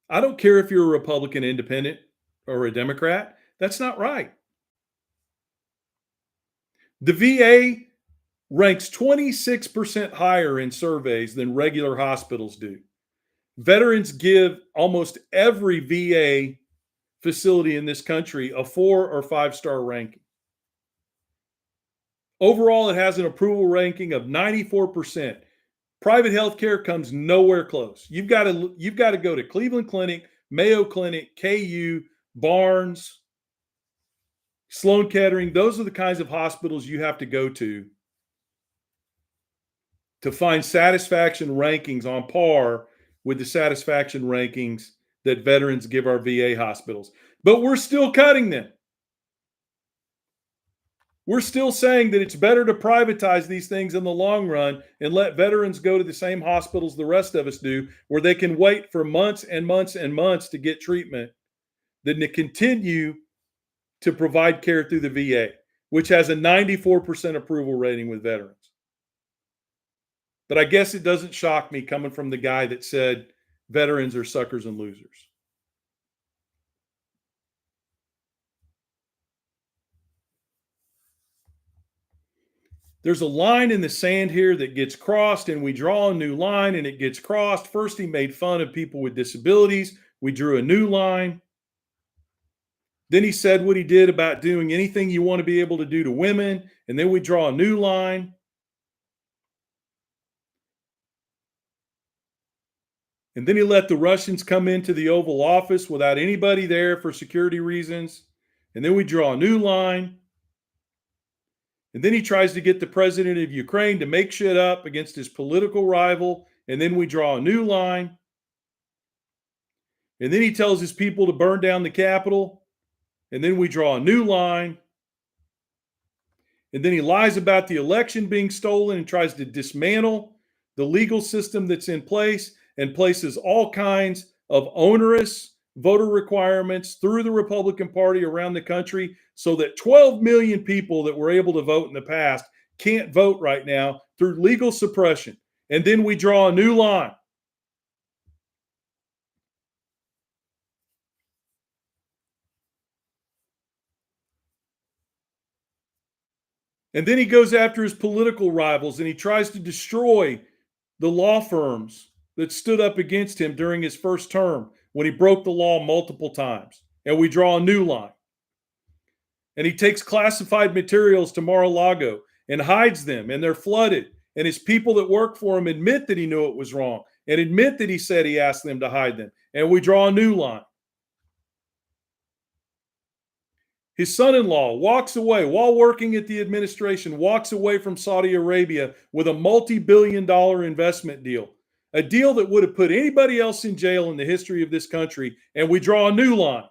I don't care if you're a Republican independent or a Democrat. That's not right. The VA ranks 26% higher in surveys than regular hospitals do. Veterans give almost every VA facility in this country a 4 or 5-star ranking. Overall, it has an approval ranking of 94%. Private healthcare comes nowhere close. You've got to go to Cleveland Clinic, Mayo Clinic, KU, Barnes, Sloan Kettering. Those are the kinds of hospitals you have to go to find satisfaction rankings on par with the satisfaction rankings that veterans give our VA hospitals. But we're still cutting them. We're still saying that it's better to privatize these things in the long run and let veterans go to the same hospitals the rest of us do, where they can wait for months and months and months to get treatment, than to continue to provide care through the VA, which has a 94% approval rating with veterans. But I guess it doesn't shock me coming from the guy that said veterans are suckers and losers. There's a line in the sand here that gets crossed, and we draw a new line and it gets crossed. First, he made fun of people with disabilities. We drew a new line. Then he said what he did about doing anything you want to be able to do to women. And then we draw a new line. And then he let the Russians come into the Oval Office without anybody there for security reasons. And then we draw a new line. And then he tries to get the president of Ukraine to make shit up against his political rival. And then we draw a new line. And then he tells his people to burn down the Capitol. And then we draw a new line. And then he lies about the election being stolen and tries to dismantle the legal system that's in place and places all kinds of onerous voter requirements through the Republican Party around the country so that 12 million people that were able to vote in the past can't vote right now through legal suppression. And then we draw a new line. And then he goes after his political rivals and he tries to destroy the law firms that stood up against him during his first term when he broke the law multiple times. And we draw a new line. And he takes classified materials to Mar-a-Lago and hides them, and they're flooded. And his people that work for him admit that he knew it was wrong and admit that he said he asked them to hide them. And we draw a new line. His son-in-law walks away while working at the administration, walks away from Saudi Arabia with a multi-billion-dollar investment deal, a deal that would have put anybody else in jail in the history of this country. And we draw a new line.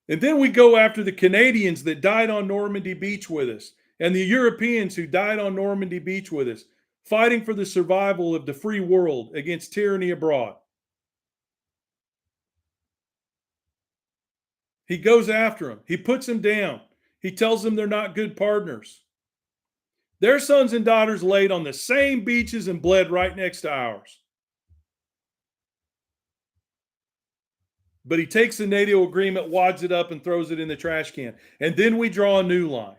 And then we go after the Canadians that died on Normandy Beach with us and the Europeans who died on Normandy Beach with us, fighting for the survival of the free world against tyranny abroad. He goes after them. He puts them down. He tells them they're not good partners. Their sons and daughters laid on the same beaches and bled right next to ours. But he takes the NATO agreement, wads it up, and throws it in the trash can. And then we draw a new line.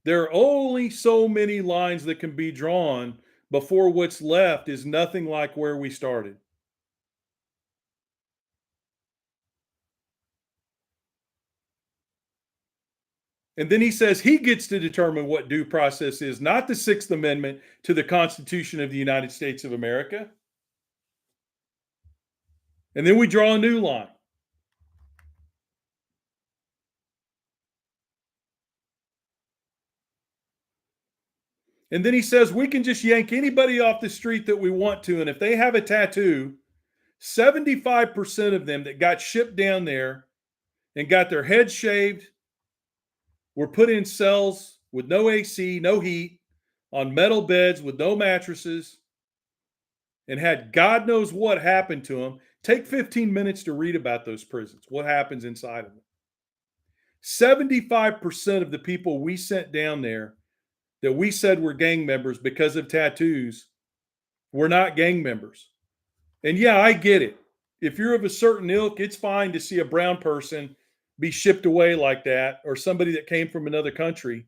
There are only so many lines that can be drawn before what's left is nothing like where we started. And then he says he gets to determine what due process is, not the Sixth Amendment to the Constitution of the United States of America. And then we draw a new line. And then he says we can just yank anybody off the street that we want to. And if they have a tattoo, 75% of them that got shipped down there and got their heads shaved were put in cells with no AC, no heat, on metal beds with no mattresses, and had God knows what happened to them. Take 15 minutes to read about those prisons, what happens inside of them. 75% of the people we sent down there that we said were gang members because of tattoos were not gang members. And yeah, I get it. If you're of a certain ilk, it's fine to see a brown person be shipped away like that, or somebody that came from another country.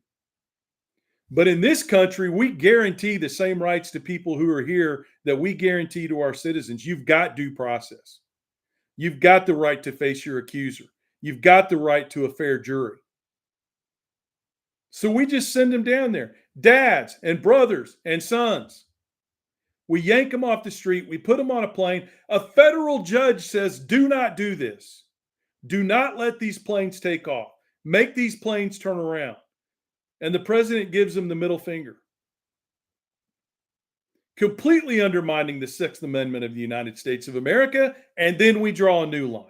But in this country, we guarantee the same rights to people who are here that we guarantee to our citizens. You've got due process. You've got the right to face your accuser. You've got the right to a fair jury. So we just send them down there, dads and brothers and sons. We yank them off the street. We put them on a plane. A federal judge says, do not do this. Do not let these planes take off. Make these planes turn around. And the president gives them the middle finger, completely undermining the Sixth Amendment of the United States of America. And then we draw a new line.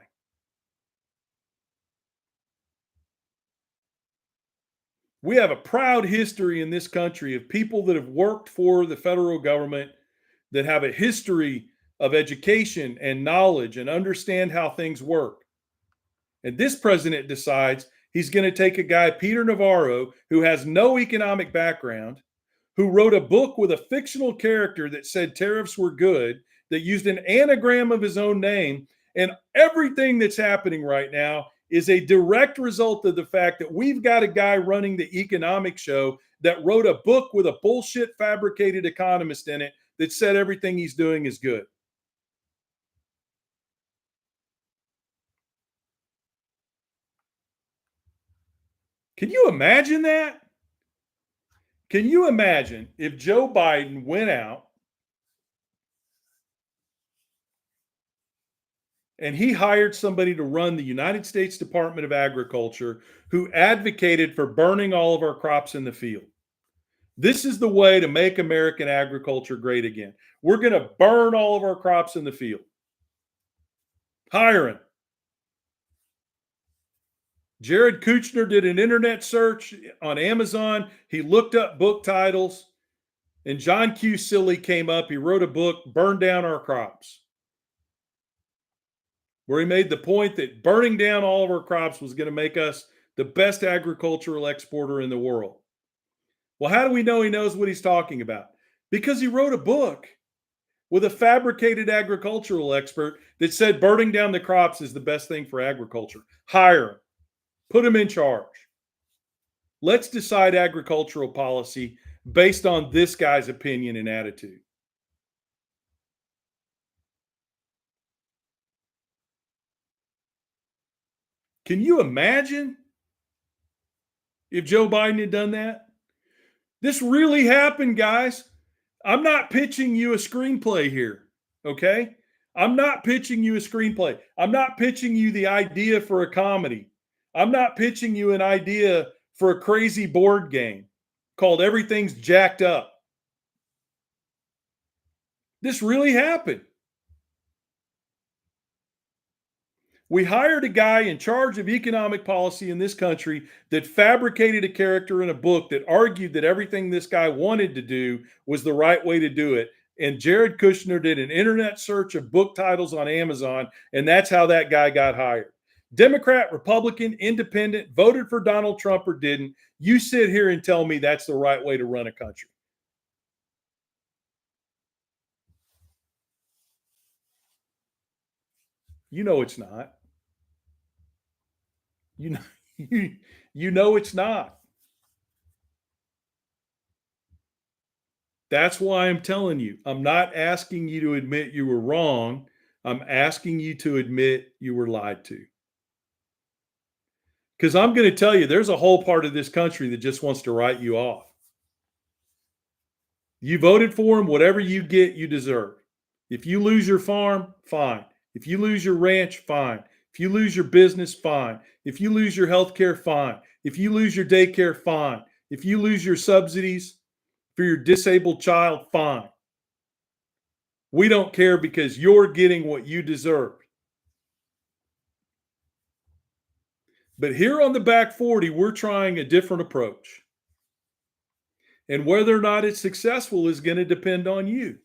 We have a proud history in this country of people that have worked for the federal government, that have a history of education and knowledge and understand how things work. And this president decides he's going to take a guy, Peter Navarro, who has no economic background, who wrote a book with a fictional character that said tariffs were good, that used an anagram of his own name. And everything that's happening right now is a direct result of the fact that we've got a guy running the economic show that wrote a book with a bullshit fabricated economist in it that said everything he's doing is good. Can you imagine that? Can you imagine if Joe Biden went out And he hired somebody to run the United States Department of Agriculture who advocated for burning all of our crops in the field. This is the way to make American agriculture great again. We're going to burn all of our crops in the field. Hiring. Jared Kushner did an internet search on Amazon. He looked up book titles, and John Q. Silly came up. He wrote a book, Burn Down Our Crops, where he made the point that burning down all of our crops was going to make us the best agricultural exporter in the world. Well, how do we know he knows what he's talking about? Because he wrote a book with a fabricated agricultural expert that said burning down the crops is the best thing for agriculture. Hire him. Put him in charge. Let's decide agricultural policy based on this guy's opinion and attitude. Can you imagine if Joe Biden had done that? This really happened, guys. I'm not pitching you a screenplay here, okay? I'm not pitching you a screenplay. I'm not pitching you the idea for a comedy. I'm not pitching you an idea for a crazy board game called Everything's Jacked Up. This really happened. We hired a guy in charge of economic policy in this country that fabricated a character in a book that argued that everything this guy wanted to do was the right way to do it. And Jared Kushner did an internet search of book titles on Amazon, and that's how that guy got hired. Democrat, Republican, Independent, voted for Donald Trump or didn't. You sit here and tell me that's the right way to run a country. You know it's not. You know it's not. That's why I'm telling you, I'm not asking you to admit you were wrong. I'm asking you to admit you were lied to. Because I'm going to tell you, there's a whole part of this country that just wants to write you off. You voted for him, whatever you get, you deserve. If you lose your farm, fine. If you lose your ranch, fine. If you lose your business, fine. If you lose your health care, fine. If you lose your daycare, fine. If you lose your subsidies for your disabled child, fine. We don't care because you're getting what you deserve. But here on the back 40, we're trying a different approach. And whether or not it's successful is going to depend on you.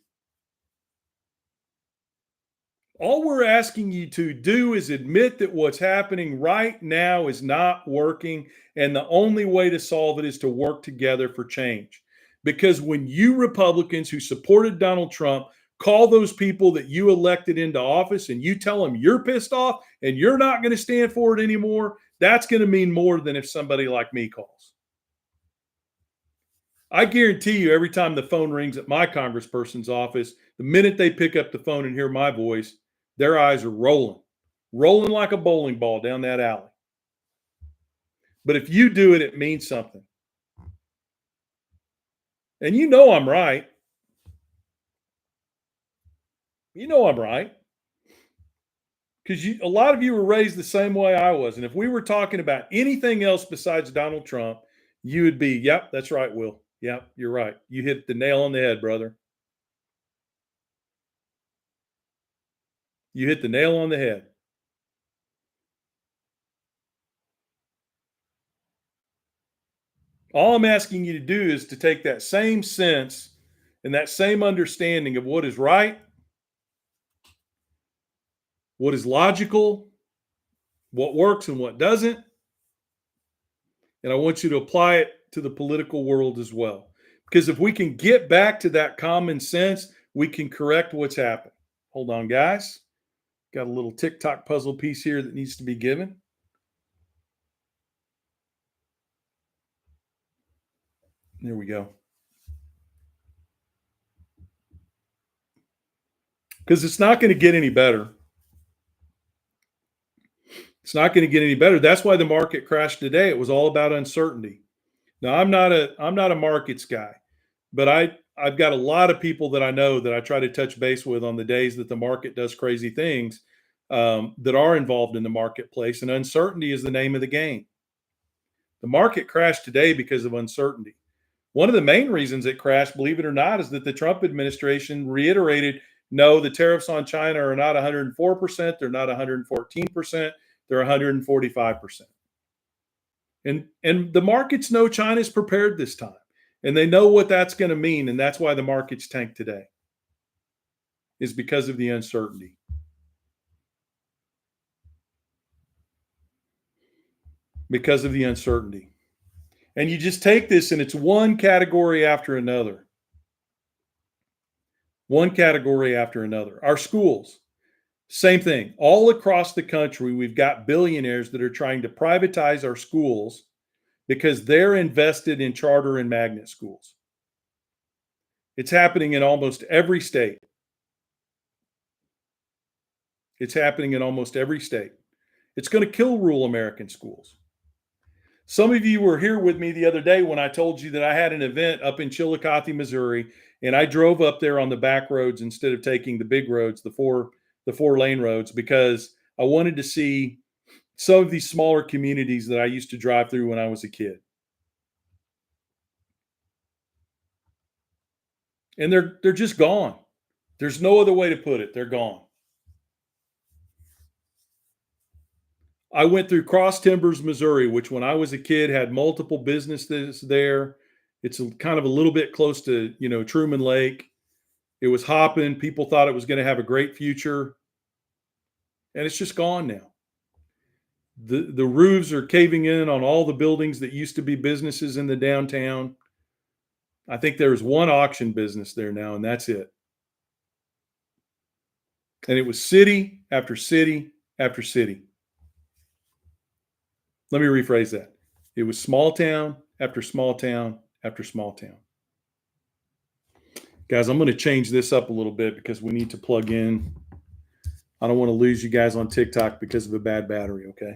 All we're asking you to do is admit that what's happening right now is not working, and the only way to solve it is to work together for change. Because when you Republicans who supported Donald Trump call those people that you elected into office and you tell them you're pissed off and you're not going to stand for it anymore, that's going to mean more than if somebody like me calls. I guarantee you, every time the phone rings at my congressperson's office, the minute they pick up the phone and hear my voice, their eyes are rolling like a bowling ball down that alley. But if you do it, it means something. And you know I'm right. You know I'm right. Because a lot of you were raised the same way I was. And if we were talking about anything else besides Donald Trump, you would be, yep, that's right, Will. Yep, you're right. You hit the nail on the head, brother. You hit the nail on the head. All I'm asking you to do is to take that same sense and that same understanding of what is right, what is logical, what works and what doesn't. And I want you to apply it to the political world as well. Because if we can get back to that common sense, we can correct what's happened. Hold on, guys. Got a little TikTok puzzle piece here that needs to be given. There we go. Because it's not going to get any better. It's not going to get any better. That's why the market crashed today. It was all about uncertainty. Now, I'm not a markets guy, but I've got a lot of people that I know that I try to touch base with on the days that the market does crazy things. that are involved in the marketplace, and uncertainty is the name of the game. The market crashed today because of uncertainty. One of the main reasons it crashed, believe it or not, is that the Trump administration reiterated, no, the tariffs on China are not 104%, they're not 114%, they're 145%. And the markets know China's prepared this time, and they know what that's going to mean, and that's why the markets tanked today, is because of the uncertainty. Because of the uncertainty. And you just take this, and it's one category after another. One category after another. Our schools, same thing. All across the country, we've got billionaires that are trying to privatize our schools because they're invested in charter and magnet schools. It's happening in almost every state. It's happening in almost every state. It's going to kill rural American schools. Some of you were here with me the other day when I told you that I had an event up in Chillicothe, Missouri, and I drove up there on the back roads instead of taking the big roads, the four lane roads, because I wanted to see some of these smaller communities that I used to drive through when I was a kid. And they're just gone. There's no other way to put it. They're gone. I went through Cross Timbers, Missouri, which when I was a kid had multiple businesses there. It's kind of a little bit close to, Truman Lake. It was hopping. People thought it was going to have a great future. And it's just gone now. The roofs are caving in on all the buildings that used to be businesses in the downtown. I think there's one auction business there now, and that's it. And it was city after city after city. Let me rephrase that. It was small town after small town after small town. Guys, I'm going to change this up a little bit because we need to plug in. I don't want to lose you guys on TikTok because of a bad battery, okay?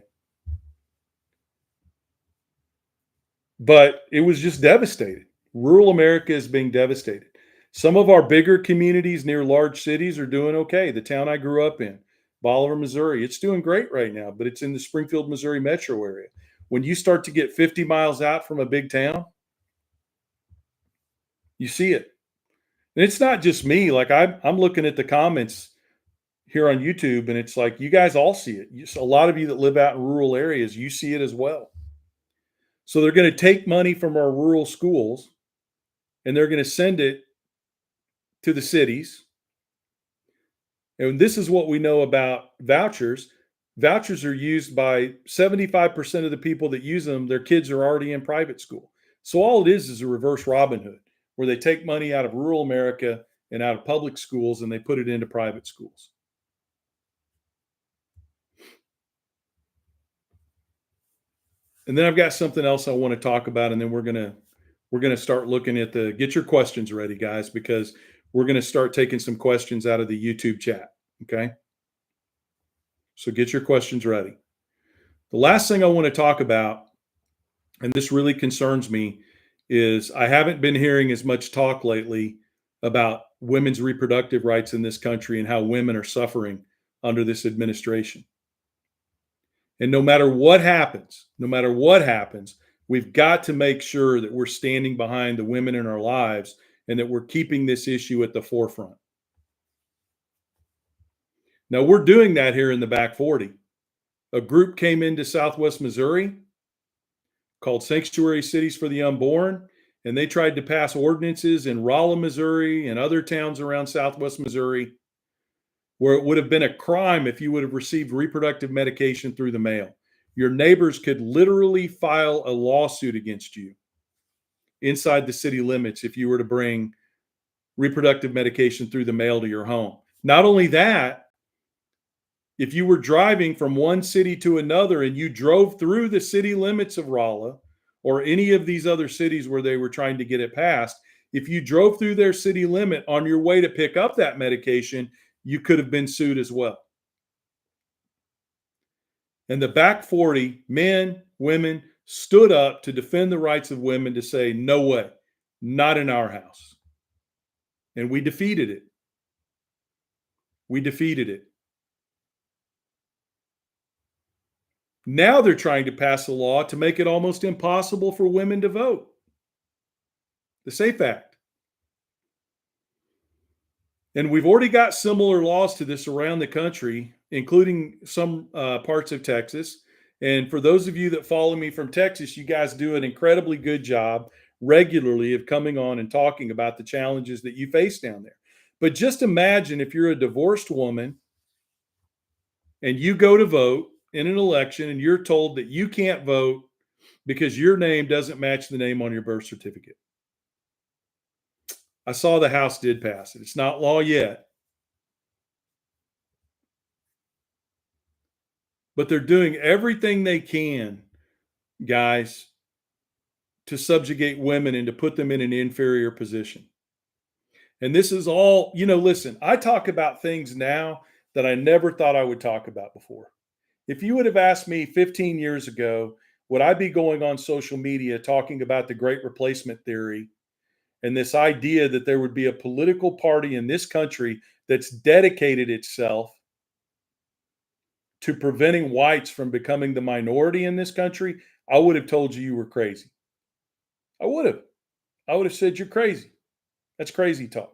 But it was just devastated. Rural America is being devastated. Some of our bigger communities near large cities are doing okay. The town I grew up in, Bolivar, Missouri, it's doing great right now, but it's in the Springfield, Missouri metro area. When you start to get 50 miles out from a big town, you see it. And it's not just me. Like I'm looking at the comments here on YouTube, and it's like you guys all see it. A lot of you that live out in rural areas, you see it as well. So they're going to take money from our rural schools, and they're going to send it to the cities. And this is what we know about vouchers. Vouchers are used by 75% of the people that use them. Their kids are already in private school. So all it is a reverse Robin Hood, where they take money out of rural America and out of public schools and they put it into private schools. And then I've got something else I want to talk about, and then we're gonna start looking at get your questions ready, guys, because we're gonna start taking some questions out of the YouTube chat. Okay. So get your questions ready. The last thing I want to talk about, and this really concerns me, is I haven't been hearing as much talk lately about women's reproductive rights in this country and how women are suffering under this administration. And no matter what happens, we've got to make sure that we're standing behind the women in our lives and that we're keeping this issue at the forefront. Now, we're doing that here in the back 40. A group came into Southwest Missouri called Sanctuary Cities for the Unborn, and they tried to pass ordinances in Rolla, Missouri, and other towns around Southwest Missouri where it would have been a crime if you would have received reproductive medication through the mail. Your neighbors could literally file a lawsuit against you inside the city limits if you were to bring reproductive medication through the mail to your home. Not only that, if you were driving from one city to another and you drove through the city limits of Rolla or any of these other cities where they were trying to get it passed, if you drove through their city limit on your way to pick up that medication, you could have been sued as well. And the back 40 men, women stood up to defend the rights of women, to say, no way, not in our house. And we defeated it. We defeated it. Now they're trying to pass a law to make it almost impossible for women to vote. The SAFE Act. And we've already got similar laws to this around the country, including some parts of Texas. And for those of you that follow me from Texas, you guys do an incredibly good job regularly of coming on and talking about the challenges that you face down there. But just imagine if you're a divorced woman and you go to vote in an election and you're told that you can't vote because your name doesn't match the name on your birth certificate. I saw the House did pass it. It's not law yet. But they're doing everything they can, guys, to subjugate women and to put them in an inferior position. And this is all, listen, I talk about things now that I never thought I would talk about before. If you would have asked me 15 years ago, would I be going on social media talking about the great replacement theory and this idea that there would be a political party in this country that's dedicated itself to preventing whites from becoming the minority in this country, I would have told you were crazy. I would have. I would have said you're crazy. That's crazy talk.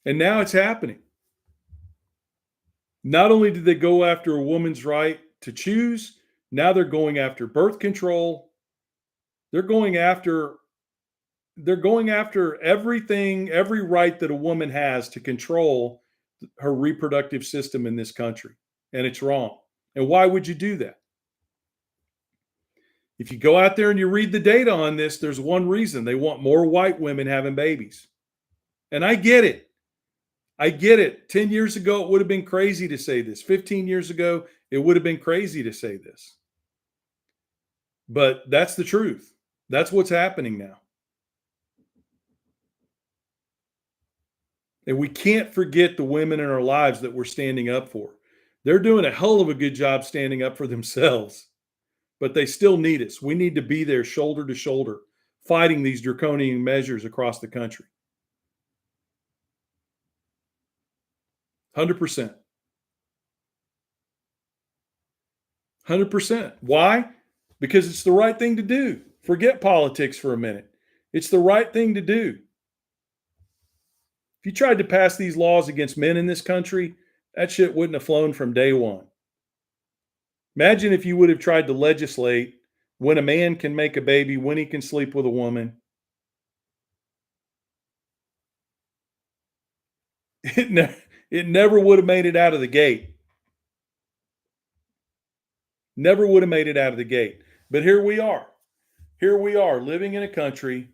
And now it's happening. Not only did they go after a woman's right to choose, now they're going after birth control. They're going after everything, every right that a woman has to control her reproductive system in this country. And it's wrong. And why would you do that? If you go out there and you read the data on this, there's one reason. They want more white women having babies. And I get it. I get it. 10 years ago, it would have been crazy to say this. 15 years ago, it would have been crazy to say this. But that's the truth. That's what's happening now. And we can't forget the women in our lives that we're standing up for. They're doing a hell of a good job standing up for themselves, but they still need us. We need to be there shoulder to shoulder, fighting these draconian measures across the country. 100%. 100%. Why? Because it's the right thing to do. Forget politics for a minute. It's the right thing to do. If you tried to pass these laws against men in this country, that shit wouldn't have flown from day one. Imagine if you would have tried to legislate when a man can make a baby, when he can sleep with a woman. It never would have made it out of the gate. Never would have made it out of the gate. But here we are. Here we are living in a country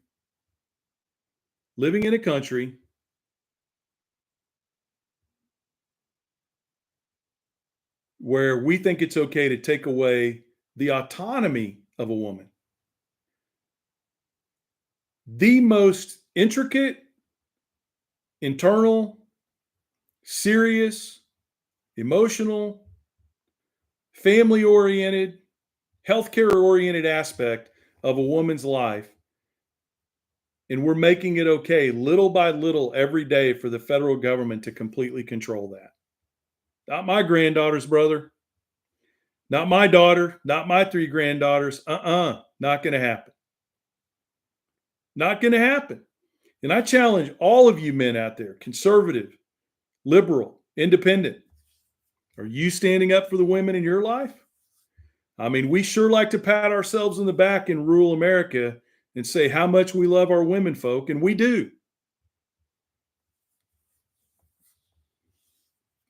where we think it's okay to take away the autonomy of a woman. The most intricate, internal, serious, emotional, family-oriented, healthcare-oriented aspect of a woman's life. And we're making it okay little by little every day for the federal government to completely control that. Not my granddaughter's brother. Not my daughter. Not my 3 granddaughters. Not going to happen. Not going to happen. And I challenge all of you men out there, conservative, liberal, independent. Are you standing up for the women in your life? I mean, we sure like to pat ourselves in the back in rural America and say how much we love our women folk, and we do.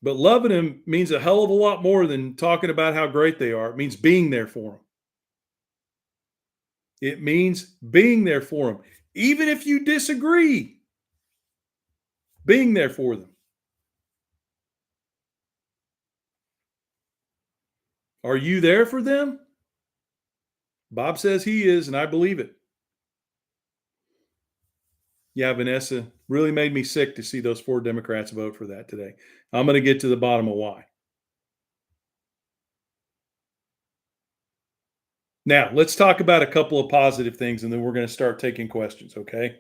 But loving them means a hell of a lot more than talking about how great they are. It means being there for them. It means being there for them. Even if you disagree, being there for them. Are you there for them? Bob says he is, and I believe it. Yeah, Vanessa, really made me sick to see those 4 Democrats vote for that today. I'm going to get to the bottom of why. Now, let's talk about a couple of positive things, and then we're going to start taking questions, okay?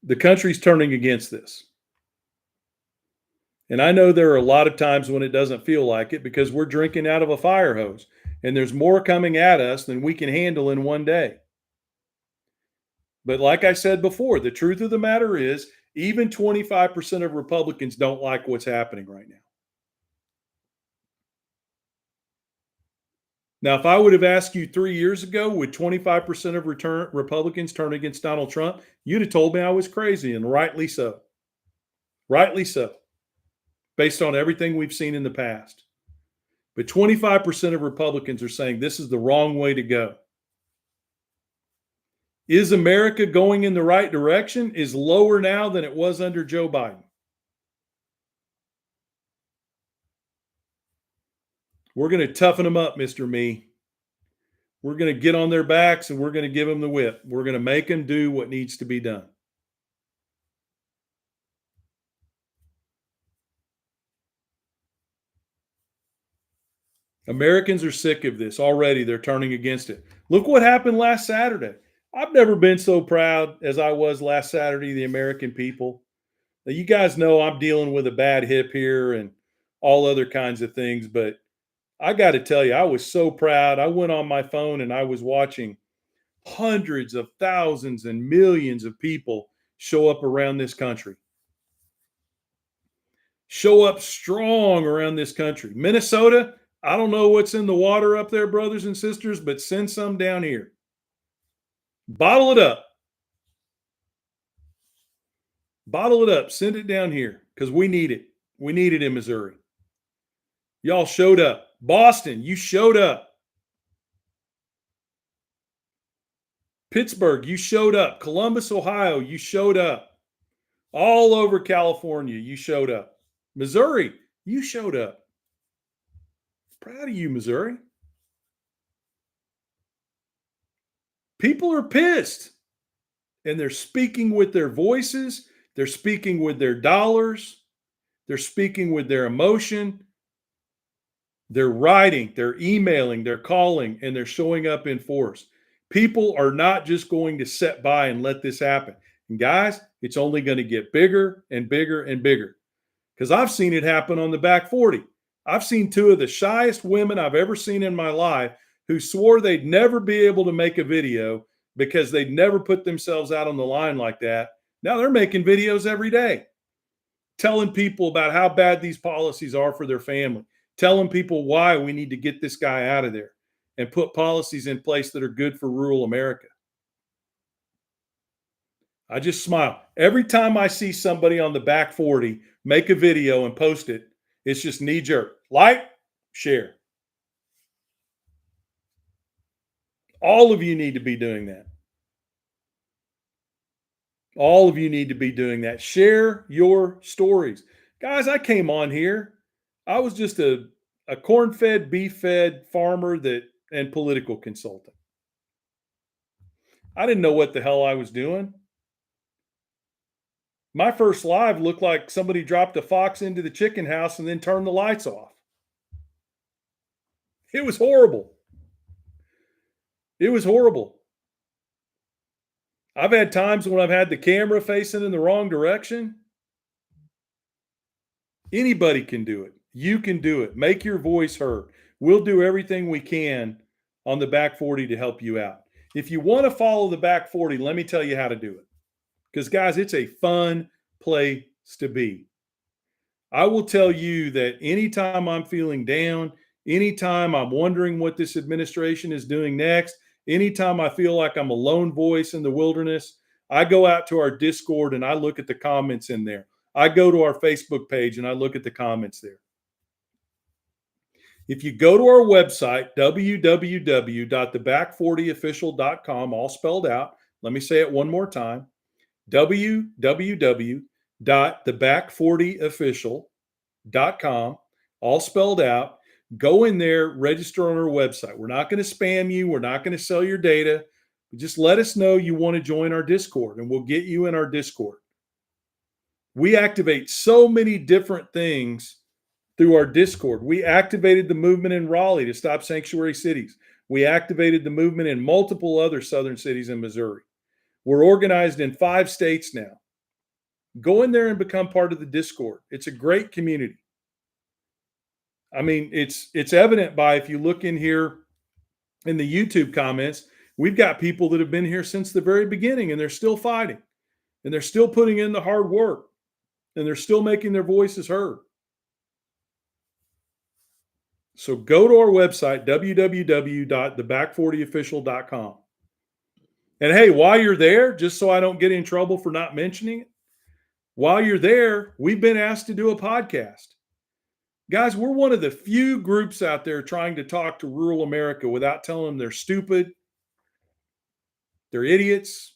The country's turning against this. And I know there are a lot of times when it doesn't feel like it because we're drinking out of a fire hose and there's more coming at us than we can handle in one day. But like I said before, the truth of the matter is, even 25% of Republicans don't like what's happening right now. Now, if I would have asked you 3 years ago, would 25% of Republicans turn against Donald Trump? You'd have told me I was crazy, and rightly so. Rightly so, based on everything we've seen in the past. But 25% of Republicans are saying this is the wrong way to go. Is America going in the right direction? Is lower now than it was under Joe Biden. We're going to toughen them up, Mr. Me. We're going to get on their backs and we're going to give them the whip. We're going to make them do what needs to be done. Americans are sick of this already. They're turning against it. Look what happened last Saturday. I've never been so proud as I was last Saturday, the American people. Now, you guys know I'm dealing with a bad hip here and all other kinds of things, but I got to tell you, I was so proud. I went on my phone and I was watching hundreds of thousands and millions of people show up around this country. Show up strong around this country. Minnesota, I don't know what's in the water up there, brothers and sisters, but send some down here. Bottle it up. Bottle it up. Send it down here because we need it. We need it in Missouri. Y'all showed up. Boston, you showed up. Pittsburgh, you showed up. Columbus, Ohio, you showed up. All over California, you showed up. Missouri, you showed up. Proud of you, Missouri. People are pissed, and they're speaking with their voices. They're speaking with their dollars. They're speaking with their emotion. They're writing, they're emailing, they're calling, and they're showing up in force. People are not just going to sit by and let this happen. And guys, it's only going to get bigger and bigger and bigger. Because I've seen it happen on the back 40. I've seen two of the shyest women I've ever seen in my life who swore they'd never be able to make a video because they'd never put themselves out on the line like that. Now they're making videos every day, telling people about how bad these policies are for their family, telling people why we need to get this guy out of there and put policies in place that are good for rural America. I just smile. Every time I see somebody on the back 40 make a video and post it, it's just knee jerk. Like, share. All of you need to be doing that. All of you need to be doing that. Share your stories. Guys, I came on here. I was just a corn-fed, beef-fed farmer and political consultant. I didn't know what the hell I was doing. My first live looked like somebody dropped a fox into the chicken house and then turned the lights off. It was horrible. It was horrible. I've had times when I've had the camera facing in the wrong direction. Anybody can do it. You can do it. Make your voice heard. We'll do everything we can on the back 40 to help you out. If you want to follow the back 40, let me tell you how to do it. Because, guys, it's a fun place to be. I will tell you that anytime I'm feeling down, anytime I'm wondering what this administration is doing next, anytime I feel like I'm a lone voice in the wilderness, I go out to our Discord and I look at the comments in there. I go to our Facebook page and I look at the comments there. If you go to our website, www.theback40official.com, all spelled out, let me say it one more time, www.theback40official.com, all spelled out. Go in there, register on our website. We're not going to spam you. We're not going to sell your data. Just let us know you want to join our Discord, and we'll get you in our Discord. We activate so many different things through our Discord. We activated the movement in Raleigh to stop sanctuary cities. We activated the movement in multiple other southern cities in Missouri. We're organized in 5 states now. Go in there and become part of the Discord. It's a great community. I mean, it's evident by, if you look in here in the YouTube comments, we've got people that have been here since the very beginning, and they're still fighting, and they're still putting in the hard work, and they're still making their voices heard. So go to our website, www.theback40official.com. And hey, while you're there, just so I don't get in trouble for not mentioning it, while you're there, we've been asked to do a podcast. Guys, we're one of the few groups out there trying to talk to rural America without telling them they're stupid, they're idiots,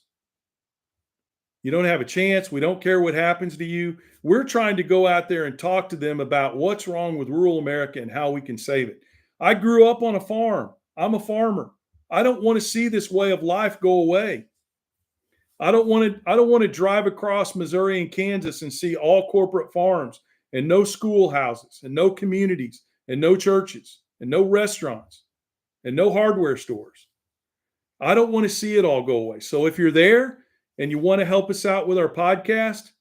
you don't have a chance, we don't care what happens to you. We're trying to go out there and talk to them about what's wrong with rural America and how we can save it. I grew up on a farm. I'm a farmer. I don't want to see this way of life go away. I don't want to drive across Missouri and Kansas and see all corporate farms and no schoolhouses and no communities and no churches and no restaurants and no hardware stores. I don't want to see it all go away. So if you're there and you want to help us out with our podcast,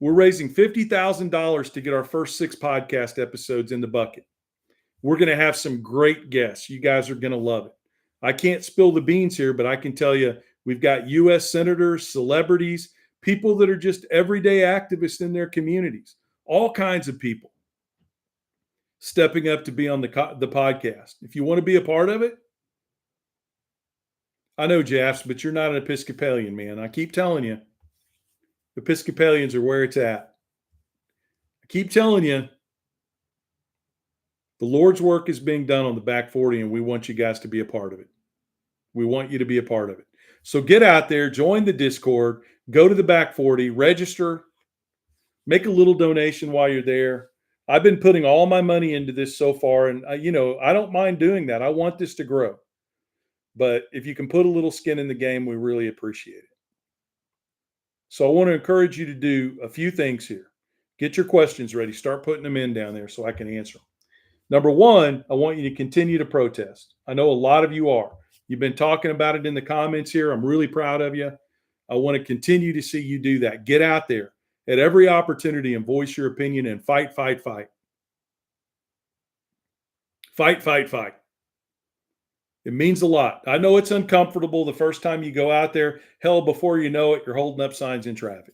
we're raising $50,000 to get our first 6 podcast episodes in the bucket. We're going to have some great guests. You guys are going to love it. I can't spill the beans here, but I can tell you we've got U.S. senators, celebrities, people that are just everyday activists in their communities, all kinds of people stepping up to be on the podcast. If you want to be a part of it, I know, Jaffs, but you're not an Episcopalian, man. I keep telling you, Episcopalians are where it's at. I keep telling you, the Lord's work is being done on the back 40, and we want you guys to be a part of it. We want you to be a part of it. So get out there, join the Discord, go to the back 40, register, make a little donation while you're there. I've been putting all my money into this so far, and I don't mind doing that. I want this to grow. But if you can put a little skin in the game, we really appreciate it. So I want to encourage you to do a few things here. Get your questions ready. Start putting them in down there so I can answer them. Number one, I want you to continue to protest. I know a lot of you are. You've been talking about it in the comments here. I'm really proud of you. I want to continue to see you do that. Get out there at every opportunity and voice your opinion and fight, fight, fight. Fight, fight, fight. It means a lot. I know it's uncomfortable the first time you go out there. Hell, before you know it, you're holding up signs in traffic.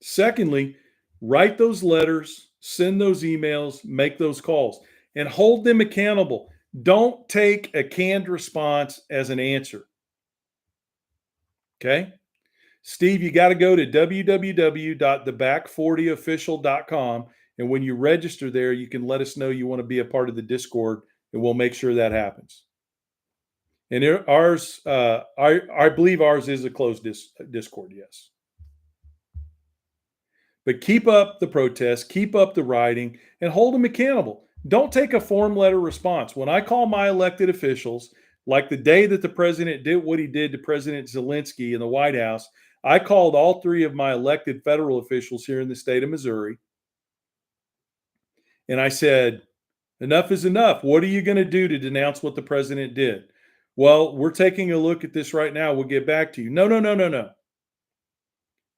Secondly, write those letters, send those emails, make those calls, and hold them accountable. Don't take a canned response as an answer. Okay? Steve, you got to go to www.theback40official.com. And when you register there, you can let us know you want to be a part of the Discord, and we'll make sure that happens. And ours, I believe ours is a closed Discord, yes. But keep up the protest, keep up the writing, and hold them accountable. Don't take a form letter response. When I call my elected officials, like the day that the president did what he did to President Zelensky in the White House, I called all 3 of my elected federal officials here in the state of Missouri. And I said, enough is enough. What are you going to do to denounce what the president did? Well, we're taking a look at this right now. We'll get back to you. No.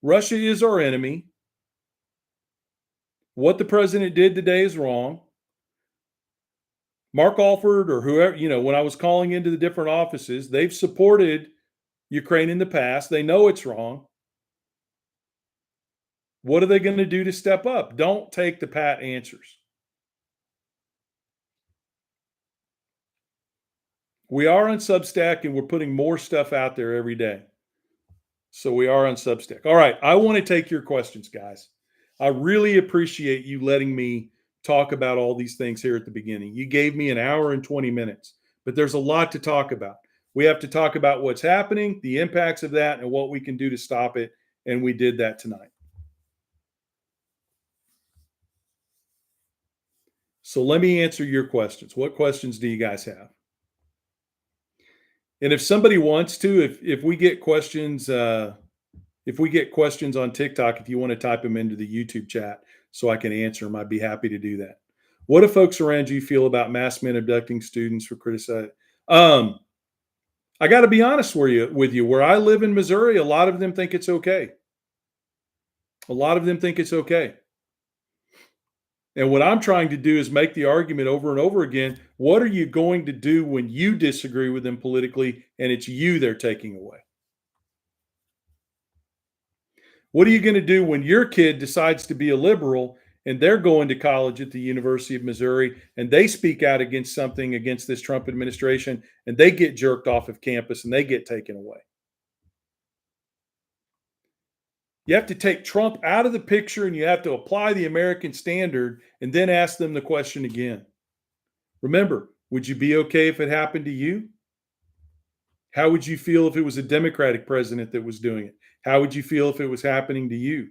Russia is our enemy. What the president did today is wrong. Mark Alford or whoever, when I was calling into the different offices, they've supported Ukraine in the past. They know it's wrong. What are they going to do to step up? Don't take the pat answers. We are on Substack, and we're putting more stuff out there every day. So we are on Substack. All right. I want to take your questions, guys. I really appreciate you letting me talk about all these things here at the beginning. You gave me an hour and 20 minutes, but there's a lot to talk about. We have to talk about what's happening, the impacts of that, and what we can do to stop it. And we did that tonight. So let me answer your questions. What questions do you guys have? And if somebody wants to, if we get questions, on TikTok, if you want to type them into the YouTube chat so I can answer them, I'd be happy to do that. What do folks around you feel about masked men abducting students for criticizing? I got to be honest with you. Where I live in Missouri, a lot of them think it's okay. A lot of them think it's okay. And what I'm trying to do is make the argument over and over again. What are you going to do when you disagree with them politically and it's you they're taking away? What are you going to do when your kid decides to be a liberal and they're going to college at the University of Missouri and they speak out against something against this Trump administration and they get jerked off of campus and they get taken away? You have to take Trump out of the picture and you have to apply the American standard and then ask them the question again. Remember, would you be okay if it happened to you? How would you feel if it was a Democratic president that was doing it? How would you feel if it was happening to you?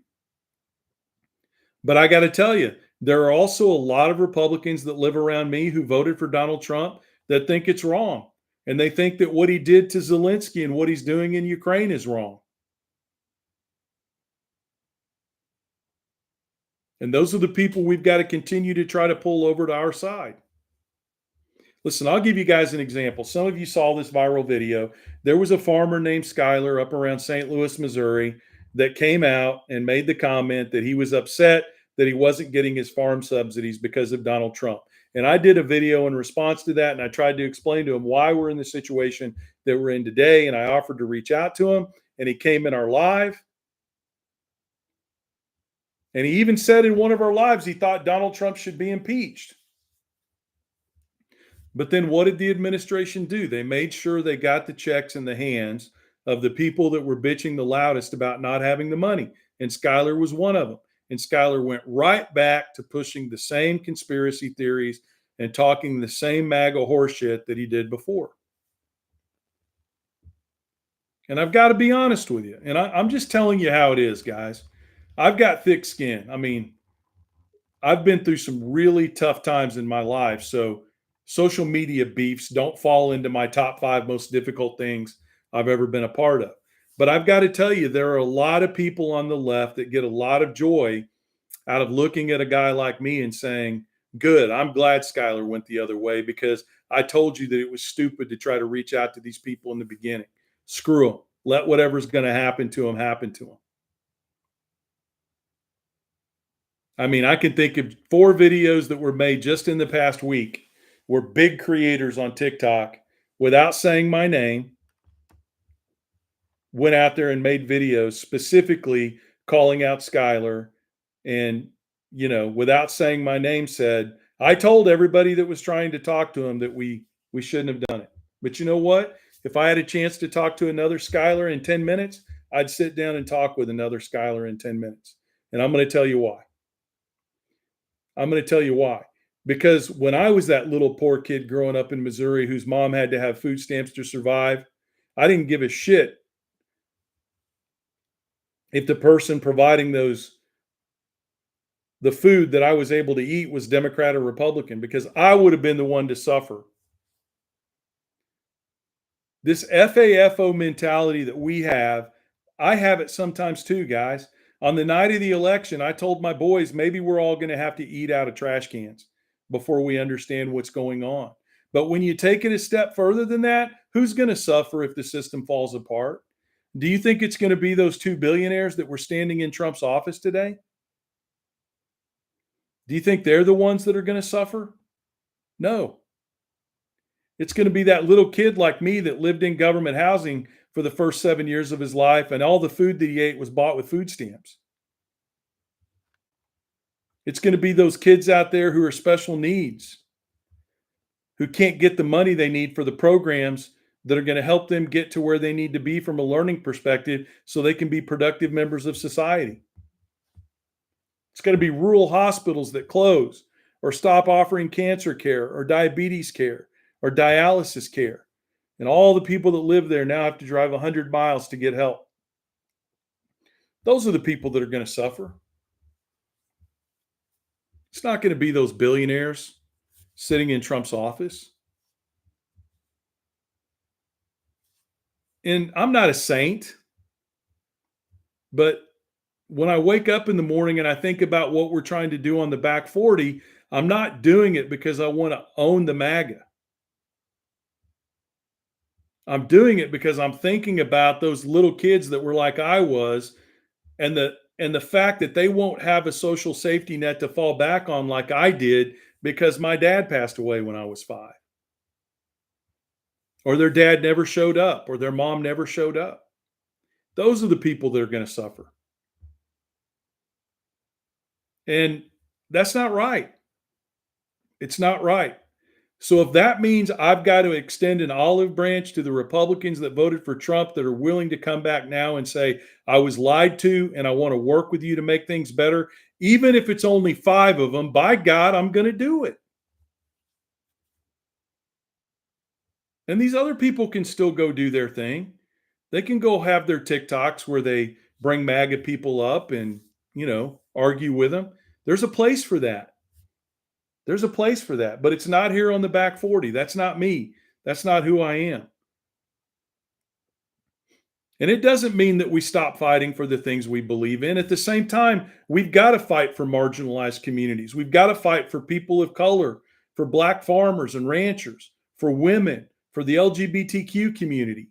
But I got to tell you, there are also a lot of Republicans that live around me who voted for Donald Trump that think it's wrong. And they think that what he did to Zelensky and what he's doing in Ukraine is wrong. And those are the people we've got to continue to try to pull over to our side. Listen, I'll give you guys an example. Some of you saw this viral video. There was a farmer named Skyler up around St. Louis, Missouri, that came out and made the comment that he was upset that he wasn't getting his farm subsidies because of Donald Trump. And I did a video in response to that, and I tried to explain to him why we're in the situation that we're in today. And I offered to reach out to him, and he came in our live. And he even said in one of our lives he thought Donald Trump should be impeached. But then what did the administration do? They made sure they got the checks in the hands of the people that were bitching the loudest about not having the money. And Skyler was one of them. And Skyler went right back to pushing the same conspiracy theories and talking the same MAGA horseshit that he did before. And I've got to be honest with you. And I'm just telling you how it is, guys. I've got thick skin. I mean, I've been through some really tough times in my life. So social media beefs don't fall into my top 5 most difficult things I've ever been a part of. But I've got to tell you, there are a lot of people on the left that get a lot of joy out of looking at a guy like me and saying, good, I'm glad Skyler went the other way because I told you that it was stupid to try to reach out to these people in the beginning. Screw them. Let whatever's going to happen to them happen to them. I mean, I can think of 4 videos that were made just in the past week where big creators on TikTok, without saying my name, went out there and made videos specifically calling out Skyler and, without saying my name said, I told everybody that was trying to talk to him that we shouldn't have done it. But you know what? If I had a chance to talk to another Skyler in 10 minutes, I'd sit down and talk with another Skyler in 10 minutes. And I'm going to tell you why. Because when I was that little poor kid growing up in Missouri whose mom had to have food stamps to survive, I didn't give a shit if the person providing the food that I was able to eat was Democrat or Republican, because I would have been the one to suffer. This FAFO mentality that we have, I have it sometimes too, guys. On the night of the election, I told my boys, maybe we're all going to have to eat out of trash cans before we understand what's going on. But when you take it a step further than that, who's going to suffer if the system falls apart? Do you think it's going to be those 2 billionaires that were standing in Trump's office today? Do you think they're the ones that are going to suffer? No. It's going to be that little kid like me that lived in government housing for the first 7 years of his life, and all the food that he ate was bought with food stamps. It's going to be those kids out there who are special needs, who can't get the money they need for the programs that are going to help them get to where they need to be from a learning perspective so they can be productive members of society. It's going to be rural hospitals that close or stop offering cancer care or diabetes care or dialysis care. And all the people that live there now have to drive 100 miles to get help. Those are the people that are going to suffer. It's not going to be those billionaires sitting in Trump's office. And I'm not a saint, but when I wake up in the morning and I think about what we're trying to do on the back 40, I'm not doing it because I want to own the MAGA. I'm doing it because I'm thinking about those little kids that were like I was, and the fact that they won't have a social safety net to fall back on like I did because my dad passed away when I was 5, or their dad never showed up, or their mom never showed up. Those are the people that are going to suffer. And that's not right. It's not right. So if that means I've got to extend an olive branch to the Republicans that voted for Trump that are willing to come back now and say, I was lied to and I want to work with you to make things better, even if it's only 5 of them, by God, I'm going to do it. And these other people can still go do their thing. They can go have their TikToks where they bring MAGA people up and, argue with them. There's a place for that. There's a place for that, but it's not here on the back 40. That's not me. That's not who I am. And it doesn't mean that we stop fighting for the things we believe in. At the same time, we've got to fight for marginalized communities. We've got to fight for people of color, for Black farmers and ranchers, for women, for the LGBTQ community.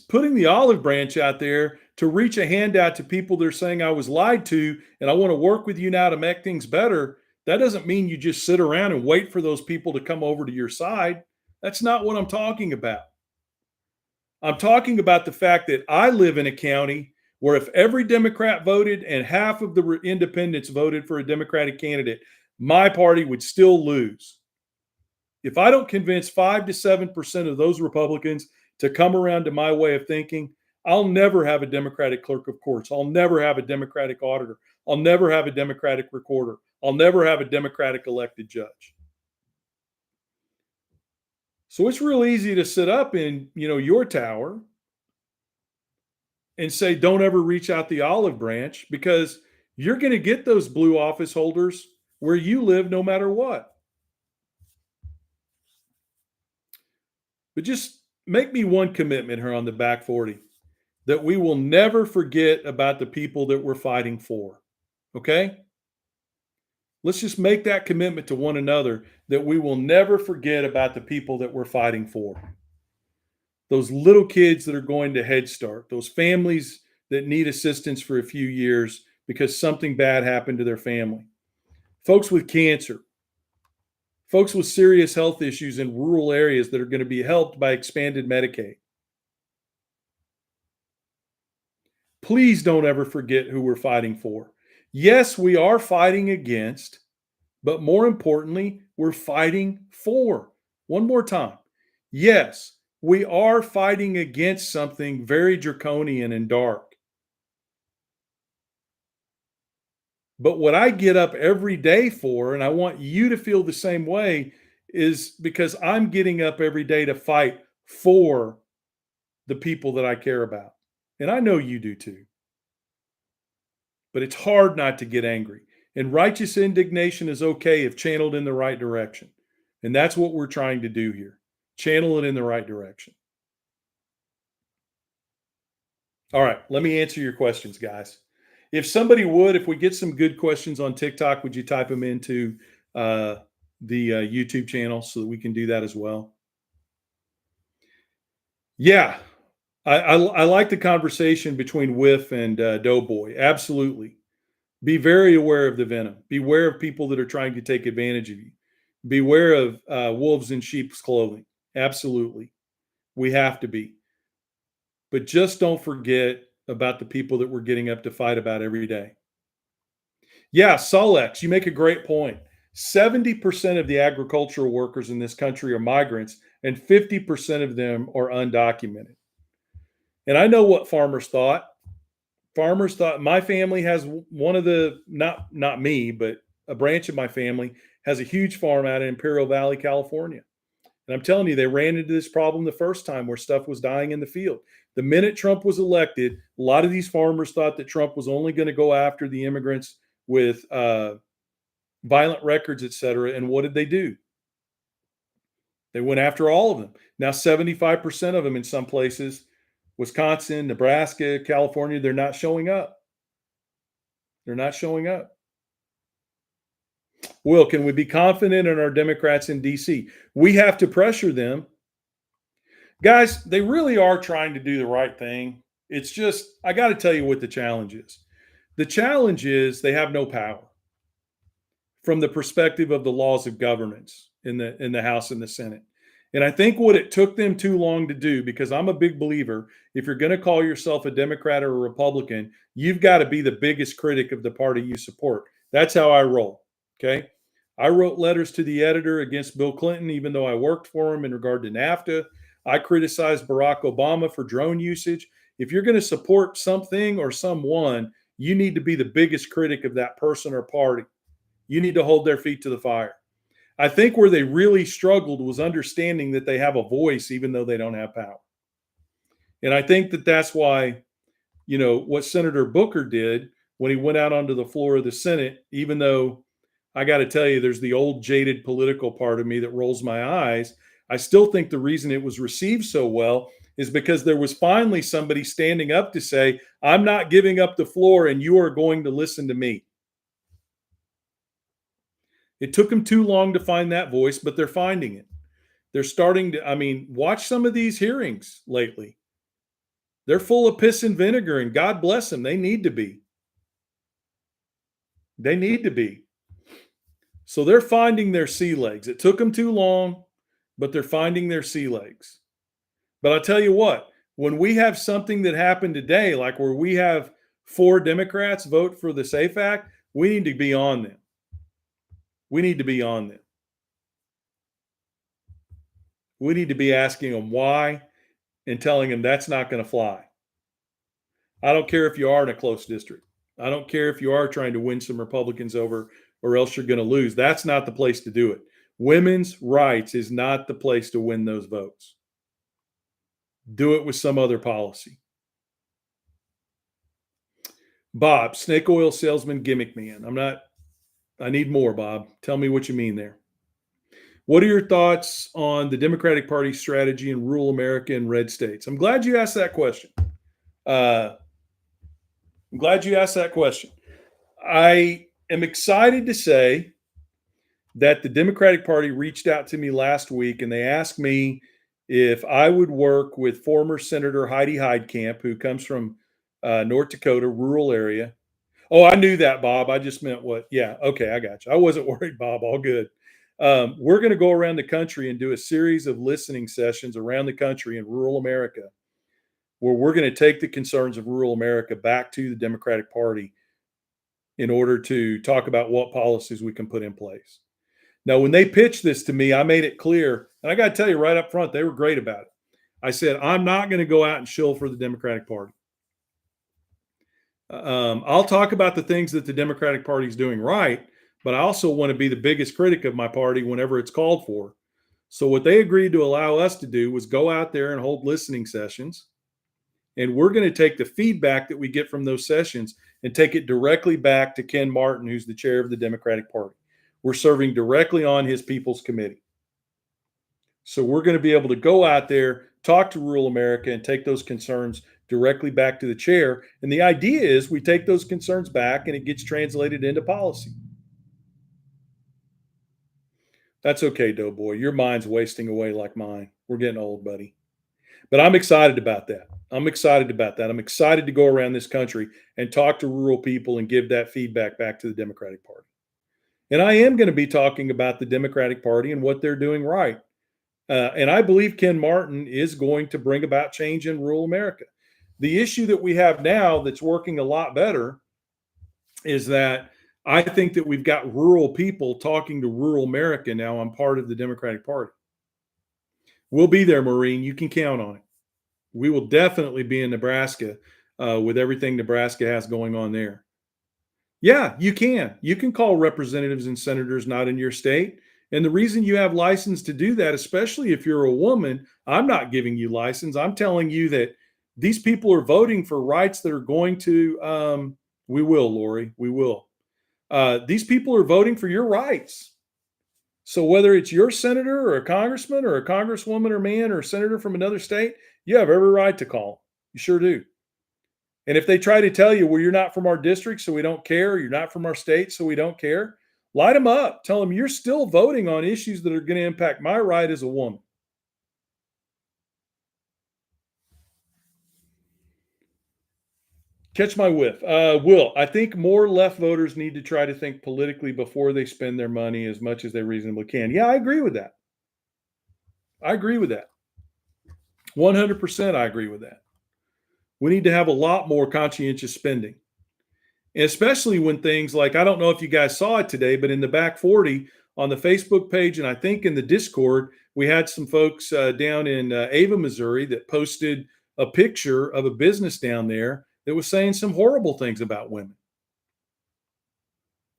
Putting the olive branch out there to reach a hand out to people that are saying I was lied to and I want to work with you now to make things better, that doesn't mean you just sit around and wait for those people to come over to your side. That's not what I'm talking about. I'm talking about the fact that I live in a county where if every Democrat voted and half of the independents voted for a Democratic candidate, my party would still lose. If I don't convince 5 to 7% of those Republicans to come around to my way of thinking, I'll never have a Democratic clerk of courts. I'll never have a Democratic auditor. I'll never have a Democratic recorder. I'll never have a Democratic elected judge. So it's real easy to sit up in, your tower and say, don't ever reach out the olive branch, because you're going to get those blue office holders where you live no matter what. But just make me one commitment here on the back 40, that we will never forget about the people that we're fighting for. Okay? Let's just make that commitment to one another, that we will never forget about the people that we're fighting for. Those little kids that are going to Head Start, those families that need assistance for a few years because something bad happened to their family, folks with cancer, folks with serious health issues in rural areas that are going to be helped by expanded Medicaid. Please don't ever forget who we're fighting for. Yes, we are fighting against, but more importantly, we're fighting for. One more time. Yes, we are fighting against something very draconian and dark. But what I get up every day for, and I want you to feel the same way, is because I'm getting up every day to fight for the people that I care about. And I know you do too. But it's hard not to get angry. And righteous indignation is okay if channeled in the right direction. And that's what we're trying to do here. Channel it in the right direction. All right, let me answer your questions, guys. If we get some good questions on TikTok, would you type them into the YouTube channel so that we can do that as well? Yeah, I like the conversation between Whiff and Doughboy. Absolutely. Be very aware of the venom. Beware of people that are trying to take advantage of you. Beware of wolves in sheep's clothing. Absolutely. We have to be. But just don't forget about the people that we're getting up to fight about every day. Yeah, Solex, you make a great point. 70% of the agricultural workers in this country are migrants, and 50% of them are undocumented. And I know what farmers thought. Farmers thought, my family has one of the, not me, but a branch of my family has a huge farm out in Imperial Valley, California. And I'm telling you, they ran into this problem the first time where stuff was dying in the field. The minute Trump was elected, a lot of these farmers thought that Trump was only going to go after the immigrants with violent records, et cetera. And what did they do? They went after all of them. Now, 75% of them in some places, Wisconsin, Nebraska, California, they're not showing up. They're not showing up. Will, can we be confident in our Democrats in DC? We have to pressure them. Guys, they really are trying to do the right thing. It's just, I got to tell you what the challenge is. The challenge is they have no power from the perspective of the laws of governance in the House and the Senate. And I think what it took them too long to do, because I'm a big believer, if you're going to call yourself a Democrat or a Republican, you've got to be the biggest critic of the party you support. That's how I roll. Okay. I wrote letters to the editor against Bill Clinton, even though I worked for him in regard to NAFTA. I criticized Barack Obama for drone usage. If you're going to support something or someone, you need to be the biggest critic of that person or party. You need to hold their feet to the fire. I think where they really struggled was understanding that they have a voice even though they don't have power. And I think that that's why, what Senator Booker did when he went out onto the floor of the Senate, even though I got to tell you, there's the old jaded political part of me that rolls my eyes. I still think the reason it was received so well is because there was finally somebody standing up to say, I'm not giving up the floor and you are going to listen to me. It took them too long to find that voice, but they're finding it. They're starting to, watch some of these hearings lately. They're full of piss and vinegar, and God bless them. They need to be. They need to be. So they're finding their sea legs. It took them too long, but they're finding their sea legs. But I'll tell you what, when we have something that happened today, like where we have 4 Democrats vote for the SAFE Act, we need to be on them. We need to be on them. We need to be asking them why and telling them that's not going to fly. I don't care if you are in a close district. I don't care if you are trying to win some Republicans over or else you're going to lose. That's not the place to do it. Women's rights is not the place to win those votes. Do it with some other policy. Bob, snake oil salesman, gimmick man. I need more, Bob. Tell me what you mean there. What are your thoughts on the Democratic Party's strategy in rural America and red states? I'm glad you asked that question. I am excited to say that the Democratic Party reached out to me last week and they asked me if I would work with former Senator Heidi Heitkamp, who comes from North Dakota, rural area. Oh, I knew that, Bob. I just meant what? Yeah, okay, I got you. I wasn't worried, Bob. All good. We're going to go around the country and do a series of listening sessions around the country in rural America, where we're going to take the concerns of rural America back to the Democratic Party in order to talk about what policies we can put in place. Now, when they pitched this to me, I made it clear, and I got to tell you right up front, they were great about it. I said, I'm not going to go out and shill for the Democratic Party. I'll talk about the things that the Democratic Party is doing right, but I also want to be the biggest critic of my party whenever it's called for. So what they agreed to allow us to do was go out there and hold listening sessions. And we're going to take the feedback that we get from those sessions and take it directly back to Ken Martin, who's the chair of the Democratic Party. We're serving directly on his People's Committee. So we're going to be able to go out there, talk to rural America, and take those concerns directly back to the chair. And the idea is we take those concerns back and it gets translated into policy. That's okay, Doughboy. Your mind's wasting away like mine. We're getting old, buddy. But I'm excited about that. I'm excited to go around this country and talk to rural people and give that feedback back to the Democratic Party. And I am going to be talking about the Democratic Party and what they're doing right. And I believe Ken Martin is going to bring about change in rural America. The issue that we have now that's working a lot better is that I think that we've got rural people talking to rural America now. I'm part of the Democratic Party. We'll be there, Maureen. You can count on it. We will definitely be in Nebraska with everything Nebraska has going on there. Yeah, you can. You can call representatives and senators not in your state. And the reason you have license to do that, especially if you're a woman, I'm not giving you license. I'm telling you that these people are voting for rights that are going to, we will, Lori, we will. These people are voting for your rights. So whether it's your senator or a congressman or a congresswoman or man or a senator from another state, you have every right to call. You sure do. And if they try to tell you, well, you're not from our district, so we don't care, or you're not from our state, so we don't care, Light them up. Tell them you're still voting on issues that are going to impact my right as a woman. Catch my whiff. Will, I think more left voters need to try to think politically before they spend their money as much as they reasonably can. Yeah, I agree with that. I agree with that. 100% I agree with that. We need to have a lot more conscientious spending. And especially when things like, I don't know if you guys saw it today, but in the back 40 on the Facebook page, and I think in the Discord, we had some folks down in Ava, Missouri that posted a picture of a business down there that was saying some horrible things about women.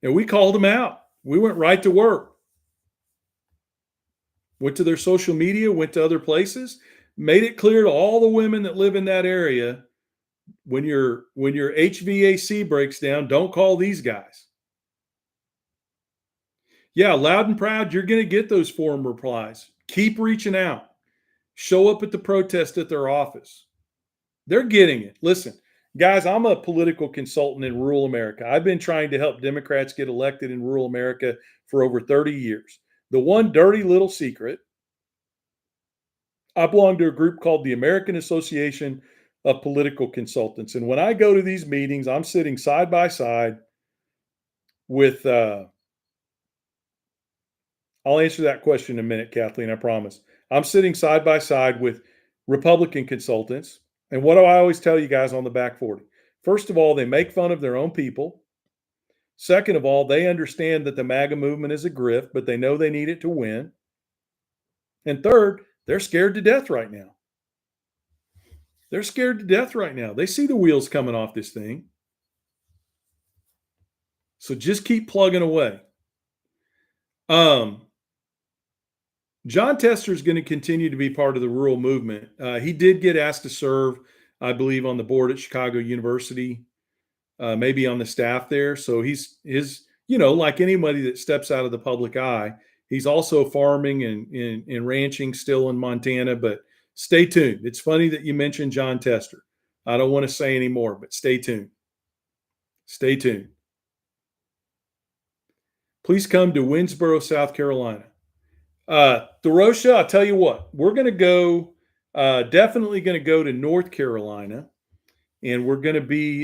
And we called them out. We went right to work. Went to their social media, went to other places, made it clear to all the women that live in that area, when your HVAC breaks down, don't call these guys. Yeah, loud and proud, you're going to get those forum replies. Keep reaching out. Show up at the protest at their office. They're getting it. Listen, guys, I'm a political consultant in rural America. I've been trying to help Democrats get elected in rural America for over 30 years. The one dirty little secret, I belong to a group called the American Association of Political Consultants. And when I go to these meetings, I'm sitting side by side with, I'll answer that question in a minute, Kathleen, I promise. I'm sitting side by side with Republican consultants. And what do I always tell you guys on the back 40? First of all, they make fun of their own people. Second of all, they understand that the MAGA movement is a grift, but they know they need it to win. And third, they're scared to death right now. They're scared to death right now. They see the wheels coming off this thing. So just keep plugging away. John Tester is going to continue to be part of the rural movement. He did get asked to serve, I believe, on the board at Chicago University, maybe on the staff there. So he's like anybody that steps out of the public eye, he's also farming and ranching still in Montana. But stay tuned. It's funny that you mentioned John Tester. I don't want to say any more, but stay tuned. Stay tuned. Please come to Winsboro, South Carolina. Derosha, I'll tell you what, we're going to go, definitely going to go to North Carolina, and we're going to be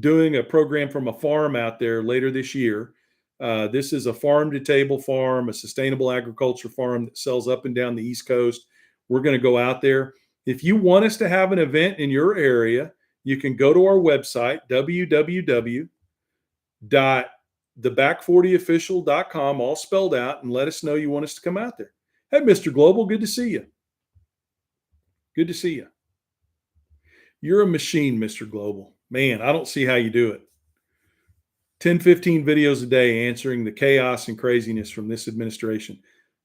doing a program from a farm out there later this year. This is a farm-to-table farm, a sustainable agriculture farm that sells up and down the East Coast. We're going to go out there. If you want us to have an event in your area, you can go to our website, www.theback40official.com, all spelled out, and let us know you want us to come out there. Hey, Mr. Global, good to see you. Good to see you. You're a machine, Mr. Global. Man, I don't see how you do it. 10, 15 videos a day answering the chaos and craziness from this administration.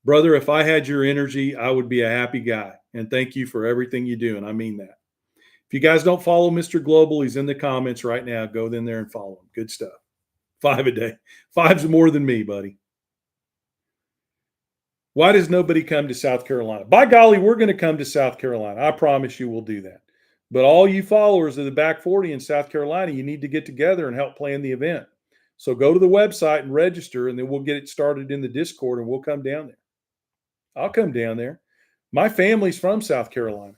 Brother, if I had your energy, I would be a happy guy. And thank you for everything you do, and I mean that. If you guys don't follow Mr. Global, he's in the comments right now. Go in there and follow him. Good stuff. 5 a day. 5's more than me, buddy. Why does nobody come to South Carolina? By golly, we're going to come to South Carolina. I promise you we'll do that. But all you followers of the Back 40 in South Carolina, you need to get together and help plan the event. So go to the website and register, and then we'll get it started in the Discord, and we'll come down there. I'll come down there. My family's from South Carolina.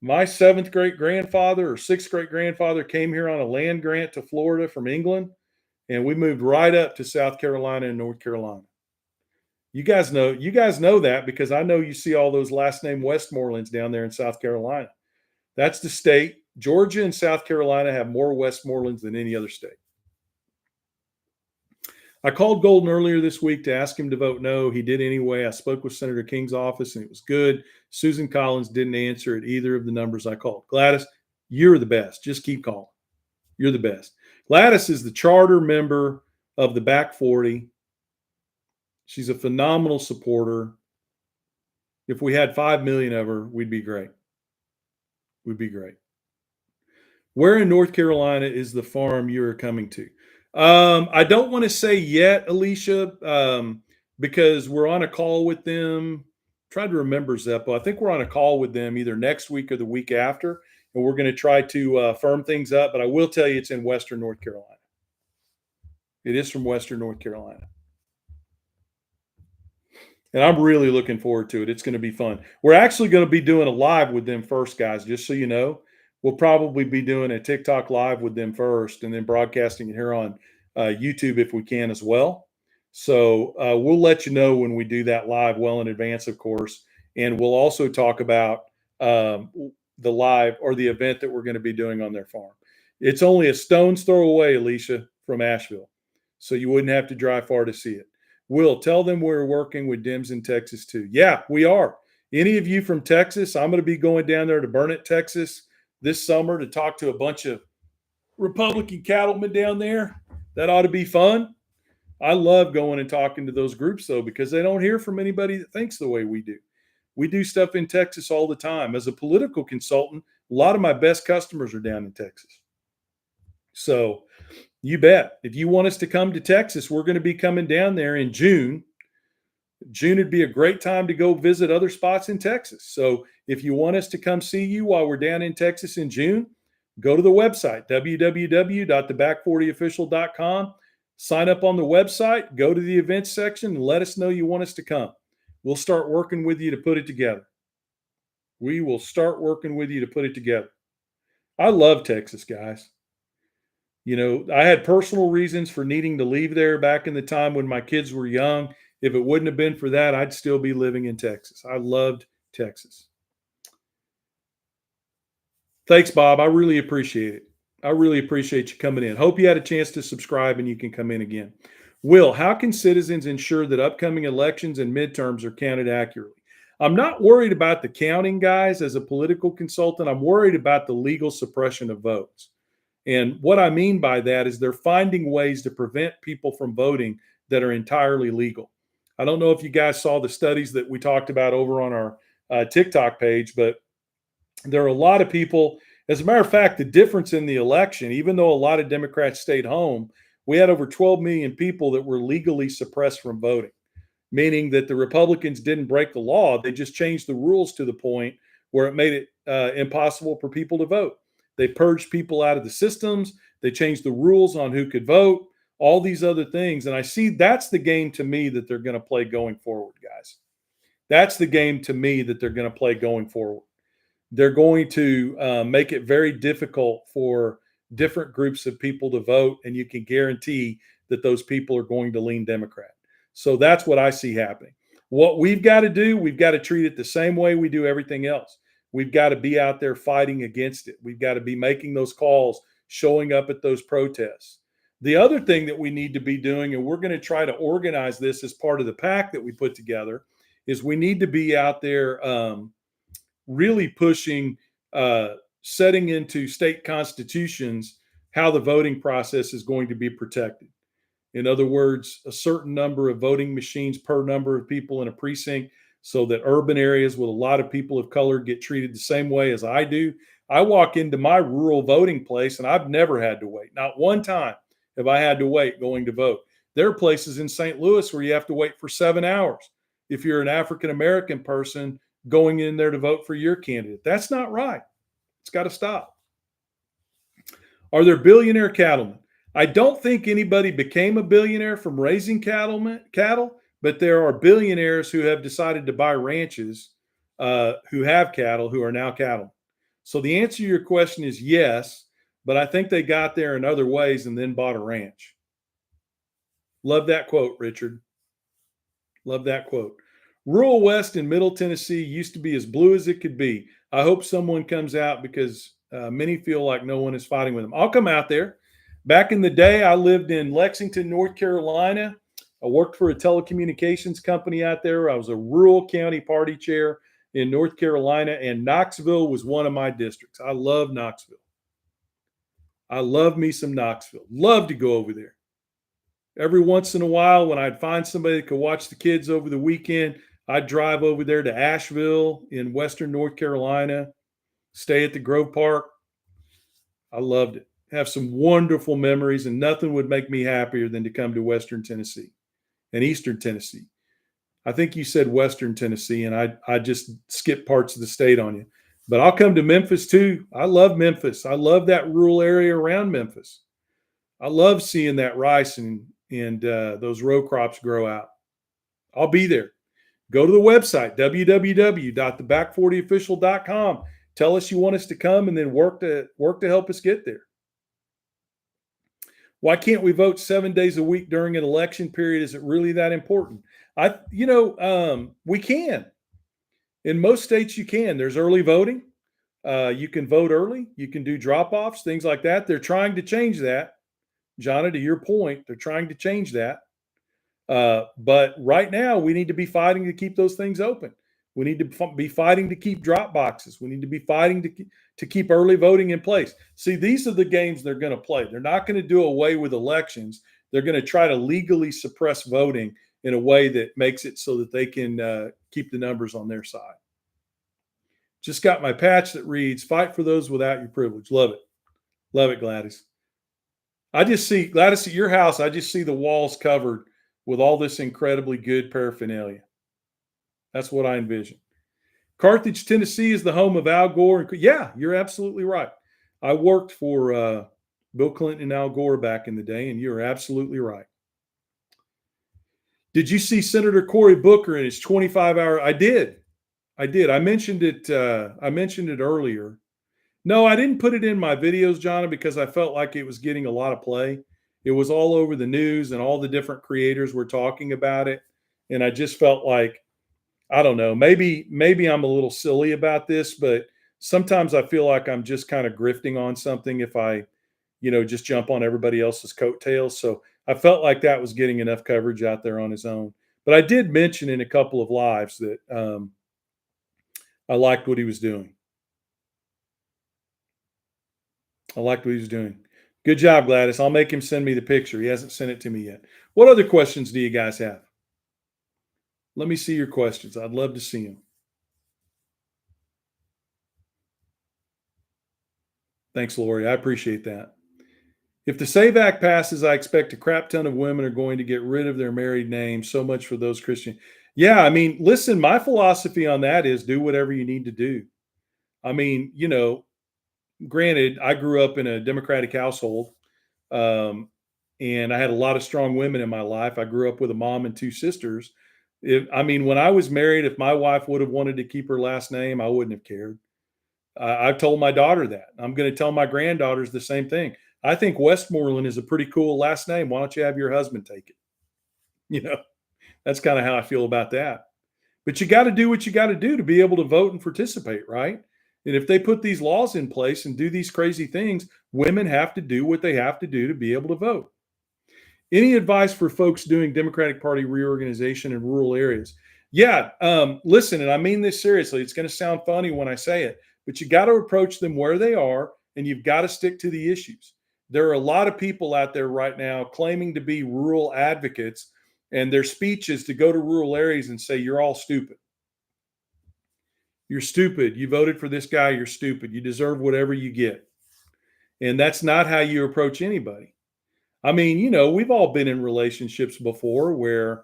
My 7th great-grandfather or 6th great-grandfather came here on a land grant to Florida from England, and we moved right up to South Carolina and North Carolina. You guys know that because I know you see all those last name Westmorelands down there in South Carolina. That's the state. Georgia and South Carolina have more Westmorelands than any other state. I called Golden earlier this week to ask him to vote no. He did anyway. I spoke with Senator King's office, and it was good. Susan Collins didn't answer at either of the numbers I called. Gladys, you're the best. Just keep calling. You're the best. Gladys is the charter member of the Back 40. She's a phenomenal supporter. If we had 5 million of her, we'd be great. We'd be great. Where in North Carolina is the farm you are coming to? I don't want to say yet, Alicia, because we're on a call with them. Try to remember, Zeppo. I think we're on a call with them either next week or the week after, and we're going to try to firm things up. But I will tell you it's in Western North Carolina. It is from Western North Carolina. And I'm really looking forward to it. It's going to be fun. We're actually going to be doing a live with them first, guys, just so you know. We'll probably be doing a TikTok live with them first and then broadcasting it here on YouTube if we can as well. So we'll let you know when we do that live well in advance, of course. And we'll also talk about the live or the event that we're going to be doing on their farm. It's only a stone's throw away, Alicia, from Asheville. So you wouldn't have to drive far to see it. Will, tell them we're working with Dems in Texas too. Yeah, we are. Any of you from Texas, I'm going to be going down there to Burnett, Texas this summer to talk to a bunch of Republican cattlemen down there. That ought to be fun. I love going and talking to those groups, though, because they don't hear from anybody that thinks the way we do. We do stuff in Texas all the time. As a political consultant, a lot of my best customers are down in Texas. So you bet. If you want us to come to Texas, we're going to be coming down there in June. June would be a great time to go visit other spots in Texas. So if you want us to come see you while we're down in Texas in June, go to the website, www.theback40official.com. Sign up on the website, go to the events section, and let us know you want us to come. We'll start working with you to put it together. We will start working with you to put it together. I love Texas, guys. You know, I had personal reasons for needing to leave there back in the time when my kids were young. If it wouldn't have been for that, I'd still be living in Texas. I loved Texas. Thanks, Bob. I really appreciate it. I really appreciate you coming in. Hope you had a chance to subscribe and you can come in again. Will, how can citizens ensure that upcoming elections and midterms are counted accurately? I'm not worried about the counting, guys, as a political consultant. I'm worried about the legal suppression of votes. And what I mean by that is they're finding ways to prevent people from voting that are entirely legal. I don't know if you guys saw the studies that we talked about over on our TikTok page, but there are a lot of people. As a matter of fact, the difference in the election, even though a lot of Democrats stayed home, we had over 12 million people that were legally suppressed from voting, meaning that the Republicans didn't break the law. They just changed the rules to the point where it made it impossible for people to vote. They purged people out of the systems. They changed the rules on who could vote, all these other things. And I see that's the game to me that they're going to play going forward, guys. That's the game to me that they're going to play going forward. They're going to make it very difficult for different groups of people to vote, and you can guarantee that those people are going to lean Democrat. So that's what I see happening. What we've got to do, we've got to treat it the same way we do everything else. We've got to be out there fighting against it. We've got to be making those calls, showing up at those protests. The other thing that we need to be doing, and we're going to try to organize this as part of the pack that we put together, is we need to be out there really pushing, setting into state constitutions how the voting process is going to be protected. In other words, a certain number of voting machines per number of people in a precinct, so that urban areas with a lot of people of color get treated the same way as I do. I walk into my rural voting place and I've never had to wait. Not one time have I had to wait going to vote. There are places in St. Louis where you have to wait for 7 hours if you're an African-American person going in there to vote for your candidate. That's not right. It's got to stop. Are there billionaire cattlemen? I don't think anybody became a billionaire from raising cattle, but there are billionaires who have decided to buy ranches, who have cattle, who are now cattle. So the answer to your question is yes, but I think they got there in other ways and then bought a ranch. Love that quote, Richard. Love that quote. Rural West in Middle Tennessee used to be as blue as it could be. I hope someone comes out because many feel like no one is fighting with them. I'll come out there. Back in the day, I lived in Lexington, North Carolina. I worked for a telecommunications company out there. I was a rural county party chair in North Carolina, and Knoxville was one of my districts. I love Knoxville. I love me some Knoxville. Love to go over there. Every once in a while, when I'd find somebody that could watch the kids over the weekend, I'd drive over there to Asheville in Western North Carolina, stay at the Grove Park. I loved it. Have some wonderful memories, and nothing would make me happier than to come to Western Tennessee and Eastern Tennessee. I think you said Western Tennessee, and I just skipped parts of the state on you. But I'll come to Memphis too. I love Memphis. I love that rural area around Memphis. I love seeing that rice and those row crops grow out. I'll be there. Go to the website, www.theback40official.com. Tell us you want us to come and then work to help us get there. Why can't we vote 7 days a week during an election period? Is it really that important? We can. In most states, you can. There's early voting. You can vote early. You can do drop-offs, things like that. They're trying to change that. Jonna, to your point, they're trying to change that. But right now, we need to be fighting to keep those things open. We need to be fighting to keep drop boxes. We need to be fighting to keep early voting in place. See, these are the games they're going to play. They're not going to do away with elections. They're going to try to legally suppress voting in a way that makes it so that they can keep the numbers on their side. Just got my patch that reads, "Fight for those without your privilege." Love it. Love it, Gladys. I just see, Gladys, at your house, I just see the walls covered with all this incredibly good paraphernalia. That's what I envision. Carthage, Tennessee is the home of Al Gore. Yeah, you're absolutely right. I worked for Bill Clinton and Al Gore back in the day, and you're absolutely right. Did you see Senator Cory Booker in his 25-hour? I did. I mentioned it. I mentioned it earlier. No, I didn't put it in my videos, Jonna, because I felt like it was getting a lot of play. It was all over the news, and all the different creators were talking about it. And I just felt like, I don't know, maybe I'm a little silly about this, but sometimes I feel like I'm just kind of grifting on something if I, just jump on everybody else's coattails. So I felt like that was getting enough coverage out there on his own. But I did mention in a couple of lives that I liked what he was doing. Good job, Gladys. I'll make him send me the picture. He hasn't sent it to me yet. What other questions do you guys have? Let me see your questions. I'd love to see them. Thanks, Lori. I appreciate that. If the SAVE Act passes, I expect a crap ton of women are going to get rid of their married names. So much for those Christian. Yeah, I mean, listen, my philosophy on that is do whatever you need to do. I mean, granted, I grew up in a Democratic household, and I had a lot of strong women in my life. I grew up with a mom and two sisters. When I was married, if my wife would have wanted to keep her last name, I wouldn't have cared. I've told my daughter that. I'm going to tell my granddaughters the same thing. I think Westmoreland is a pretty cool last name. Why don't you have your husband take it? That's kind of how I feel about that. But you got to do what you got to do to be able to vote and participate, right? And if they put these laws in place and do these crazy things, women have to do what they have to do to be able to vote. Any advice for folks doing Democratic Party reorganization in rural areas? Yeah, listen, and I mean this seriously. It's going to sound funny when I say it, but you got to approach them where they are, and you've got to stick to the issues. There are a lot of people out there right now claiming to be rural advocates, and their speech is to go to rural areas and say, you're all stupid. You're stupid. You voted for this guy. You're stupid. You deserve whatever you get. And that's not how you approach anybody. I mean, we've all been in relationships before where,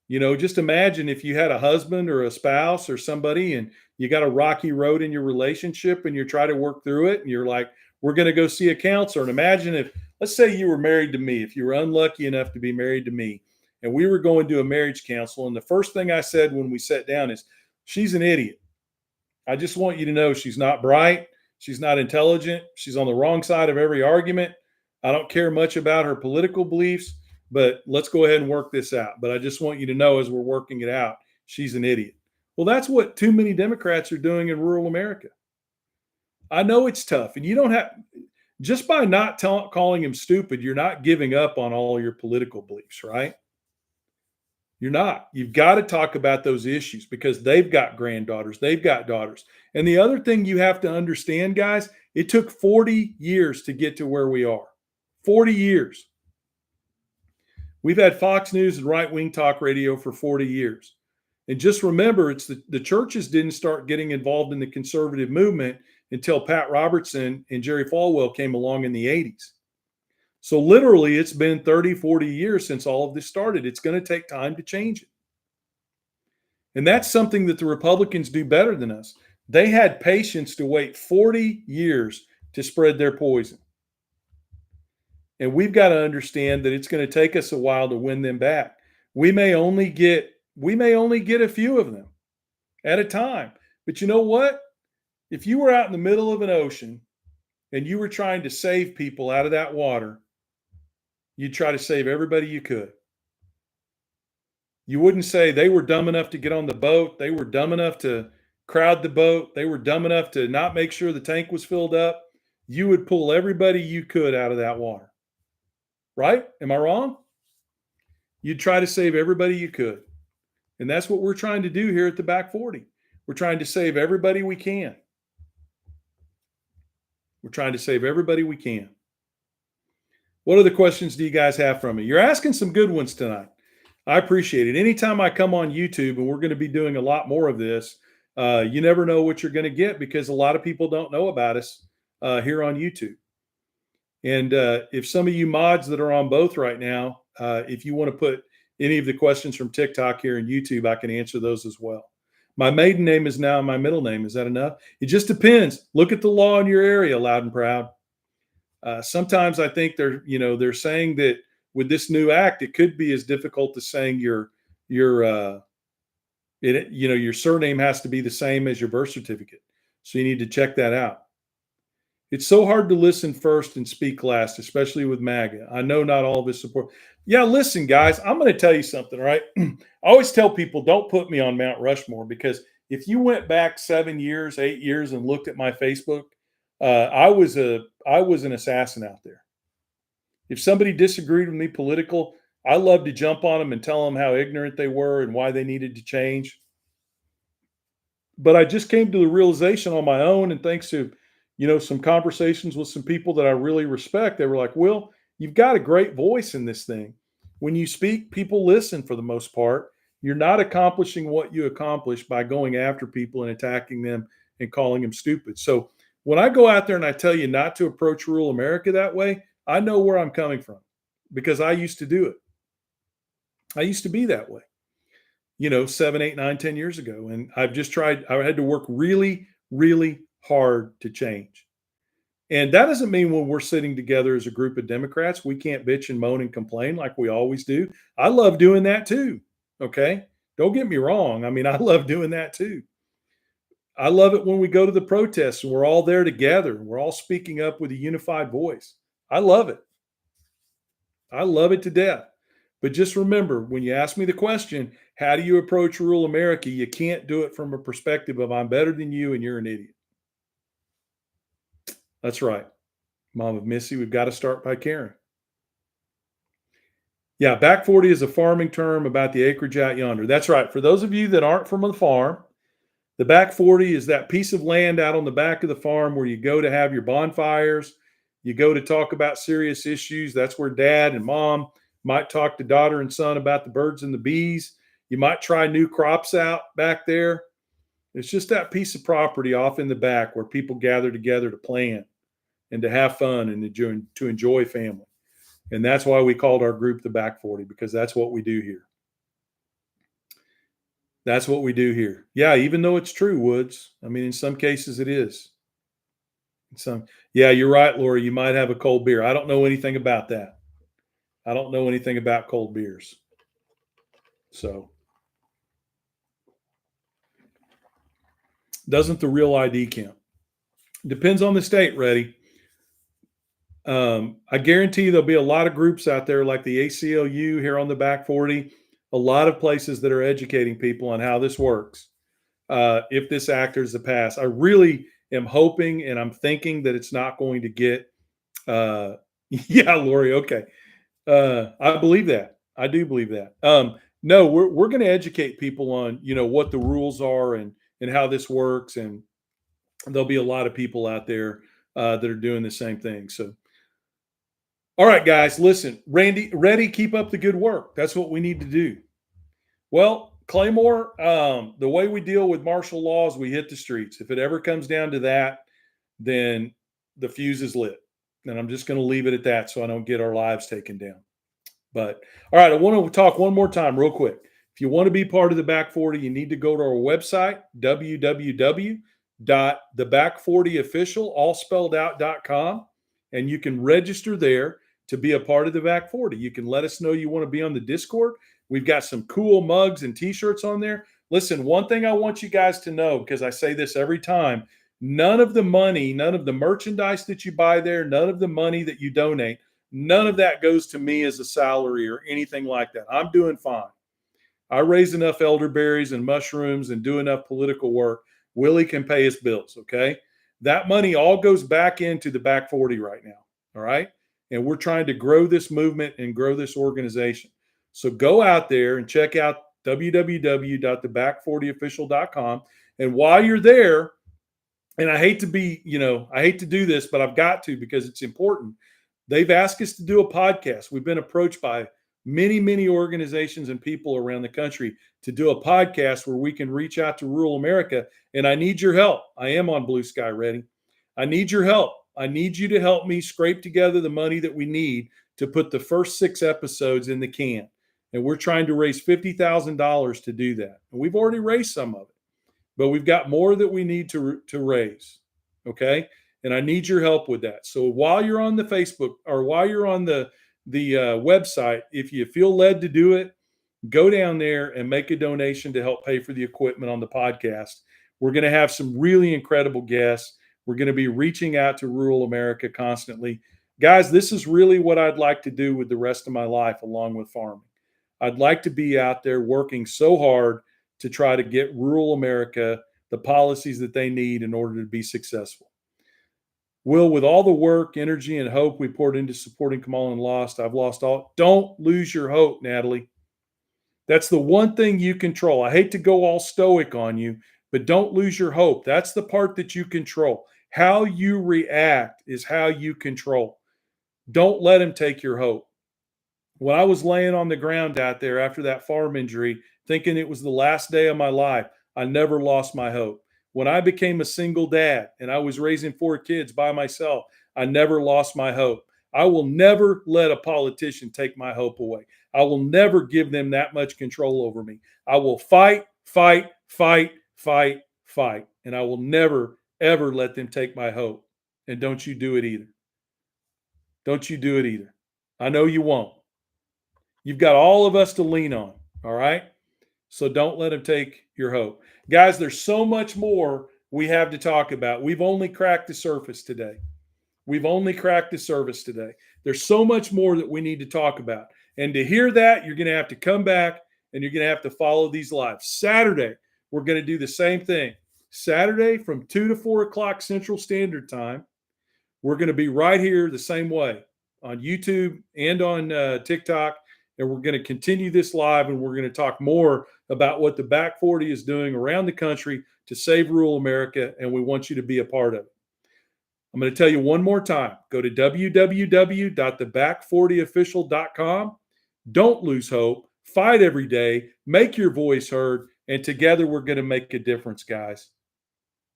just imagine if you had a husband or a spouse or somebody and you got a rocky road in your relationship and you're trying to work through it and you're like, we're going to go see a counselor. And imagine if, let's say you were married to me, if you were unlucky enough to be married to me and we were going to a marriage counsel. And the first thing I said when we sat down is, she's an idiot. I just want you to know she's not bright. She's not intelligent. She's on the wrong side of every argument. I don't care much about her political beliefs, but let's go ahead and work this out. But I just want you to know as we're working it out, she's an idiot. Well, that's what too many Democrats are doing in rural America. I know it's tough. And you don't have, just by not calling him stupid, you're not giving up on all your political beliefs, right? You're not. You've got to talk about those issues because they've got granddaughters. They've got daughters. And the other thing you have to understand, guys, it took 40 years to get to where we are. 40 years. We've had Fox News and right-wing talk radio for 40 years. And just remember, it's the churches didn't start getting involved in the conservative movement until Pat Robertson and Jerry Falwell came along in the 80s. So literally, it's been 30, 40 years since all of this started. It's going to take time to change it. And that's something that the Republicans do better than us. They had patience to wait 40 years to spread their poison. And we've got to understand that it's going to take us a while to win them back. We may only get a few of them at a time. But you know what? If you were out in the middle of an ocean and you were trying to save people out of that water, you'd try to save everybody you could. You wouldn't say they were dumb enough to get on the boat. They were dumb enough to crowd the boat. They were dumb enough to not make sure the tank was filled up. You would pull everybody you could out of that water. Right? Am I wrong? You'd try to save everybody you could. And that's what we're trying to do here at the Back 40. We're trying to save everybody we can. We're trying to save everybody we can. What other questions do you guys have from me? You're asking some good ones tonight. I appreciate it. Anytime I come on YouTube, and we're going to be doing a lot more of this, you never know what you're going to get because a lot of people don't know about us here on YouTube. And if some of you mods that are on both right now, if you want to put any of the questions from TikTok here and YouTube, I can answer those as well. My maiden name is now my middle name. Is that enough? It just depends. Look at the law in your area, loud and proud. Sometimes I think they're saying that with this new act, it could be as difficult as saying your surname has to be the same as your birth certificate. So you need to check that out. It's so hard to listen first and speak last, especially with MAGA. I know not all of his support. Yeah, listen, guys, I'm going to tell you something, right? I always tell people, don't put me on Mount Rushmore, because if you went back 7 years, 8 years and looked at my Facebook, I was an assassin out there. If somebody disagreed with me political, I love to jump on them and tell them how ignorant they were and why they needed to change. But I just came to the realization on my own, and thanks to some conversations with some people that I really respect, they were like, Will, you've got a great voice in this thing. When you speak, people listen for the most part. You're not accomplishing what you accomplish by going after people and attacking them and calling them stupid. So when I go out there and I tell you not to approach rural America that way, I know where I'm coming from because I used to do it. I used to be that way, 7, 8, 9, 10 years ago. And I've just tried, I had to work really, really hard to change. And that doesn't mean when we're sitting together as a group of Democrats, we can't bitch and moan and complain like we always do. I love doing that too. Okay. Don't get me wrong. I mean, I love doing that too. I love it when we go to the protests and we're all there together. We're all speaking up with a unified voice. I love it. I love it to death. But just remember, when you ask me the question, how do you approach rural America? You can't do it from a perspective of I'm better than you and you're an idiot. That's right. Mom of Missy, we've got to start by caring. Yeah, back 40 is a farming term about the acreage out yonder. That's right. For those of you that aren't from a farm, the back 40 is that piece of land out on the back of the farm where you go to have your bonfires. You go to talk about serious issues. That's where dad and mom might talk to daughter and son about the birds and the bees. You might try new crops out back there. It's just that piece of property off in the back where people gather together to plan and to have fun and to enjoy family. And that's why we called our group the Back 40, because that's what we do here. That's what we do here. Yeah, even though it's true, Woods. I mean, in some cases it is. Yeah, you're right, Lori. You might have a cold beer. I don't know anything about that. I don't know anything about cold beers. So, doesn't the real ID count? Depends on the state, Reddy. I guarantee there'll be a lot of groups out there like the ACLU here on the Back 40, a lot of places that are educating people on how this works. If this act is to pass, I really am hoping and I'm thinking that it's not going to get, yeah, Lori. Okay. I believe that. I do believe that. No, we're going to educate people on, what the rules are and how this works. And there'll be a lot of people out there that are doing the same thing. So, all right, guys, listen, Randy, ready, keep up the good work. That's what we need to do. Well, Claymore, the way we deal with martial law is we hit the streets. If it ever comes down to that, then the fuse is lit. And I'm just going to leave it at that so I don't get our lives taken down. But, all right, I want to talk one more time real quick. If you want to be part of the Back 40, you need to go to our website, www.theback40official, all spelled out.com, and you can register there. to be a part of the Back 40. You can let us know you want to be on the Discord. We've got some cool mugs and t-shirts on there. Listen, one thing I want you guys to know, because I say this every time, none of the money, none of the merchandise that you buy there, none of the money that you donate, none of that goes to me as a salary or anything like that. I'm doing fine. I raise enough elderberries and mushrooms and do enough political work. Willie can pay his bills, okay? That money all goes back into the Back 40 right now, all right? And we're trying to grow this movement and grow this organization. So go out there and check out www.theback40official.com. And while you're there, and I hate to be, I hate to do this, but I've got to because it's important. They've asked us to do a podcast. We've been approached by many, many organizations and people around the country to do a podcast where we can reach out to rural America. And I need your help. I am on Blue Sky Ready. I need your help. I need you to help me scrape together the money that we need to put the first 6 episodes in the can. And we're trying to raise $50,000 to do that. And we've already raised some of it, but we've got more that we need to raise. Okay. And I need your help with that. So while you're on the Facebook or while you're on the website, if you feel led to do it, go down there and make a donation to help pay for the equipment on the podcast. We're going to have some really incredible guests. We're going to be reaching out to rural America constantly. Guys, this is really what I'd like to do with the rest of my life along with farming. I'd like to be out there working so hard to try to get rural America the policies that they need in order to be successful. Will, with all the work, energy, and hope we poured into supporting Kamala and lost, I've lost all. Don't lose your hope, Natalie. That's the one thing you control. I hate to go all stoic on you, but don't lose your hope. That's the part that you control. How you react is how you control. Don't let him take your hope. When I was laying on the ground out there after that farm injury, thinking it was the last day of my life, I never lost my hope. When I became a single dad and I was raising 4 kids by myself, I never lost my hope. I will never let a politician take my hope away. I will never give them that much control over me. I will fight, fight, fight, fight, fight. And I will never, ever let them take my hope. And don't you do it either. Don't you do it either. I know you won't. You've got all of us to lean on, all right? So don't let them take your hope. Guys, there's so much more we have to talk about. We've only cracked the surface today. There's so much more that we need to talk about. And to hear that, you're going to have to come back and you're going to have to follow these lives. Saturday, we're going to do the same thing. Saturday from 2 to 4 o'clock Central Standard Time, we're going to be right here the same way on YouTube and on TikTok. And we're going to continue this live and we're going to talk more about what the Back 40 is doing around the country to save rural America. And we want you to be a part of it. I'm going to tell you one more time. Go to www.theback40official.com. Don't lose hope. Fight every day. Make your voice heard. And together we're going to make a difference, guys.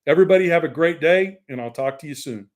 Everybody have a great day, and I'll talk to you soon.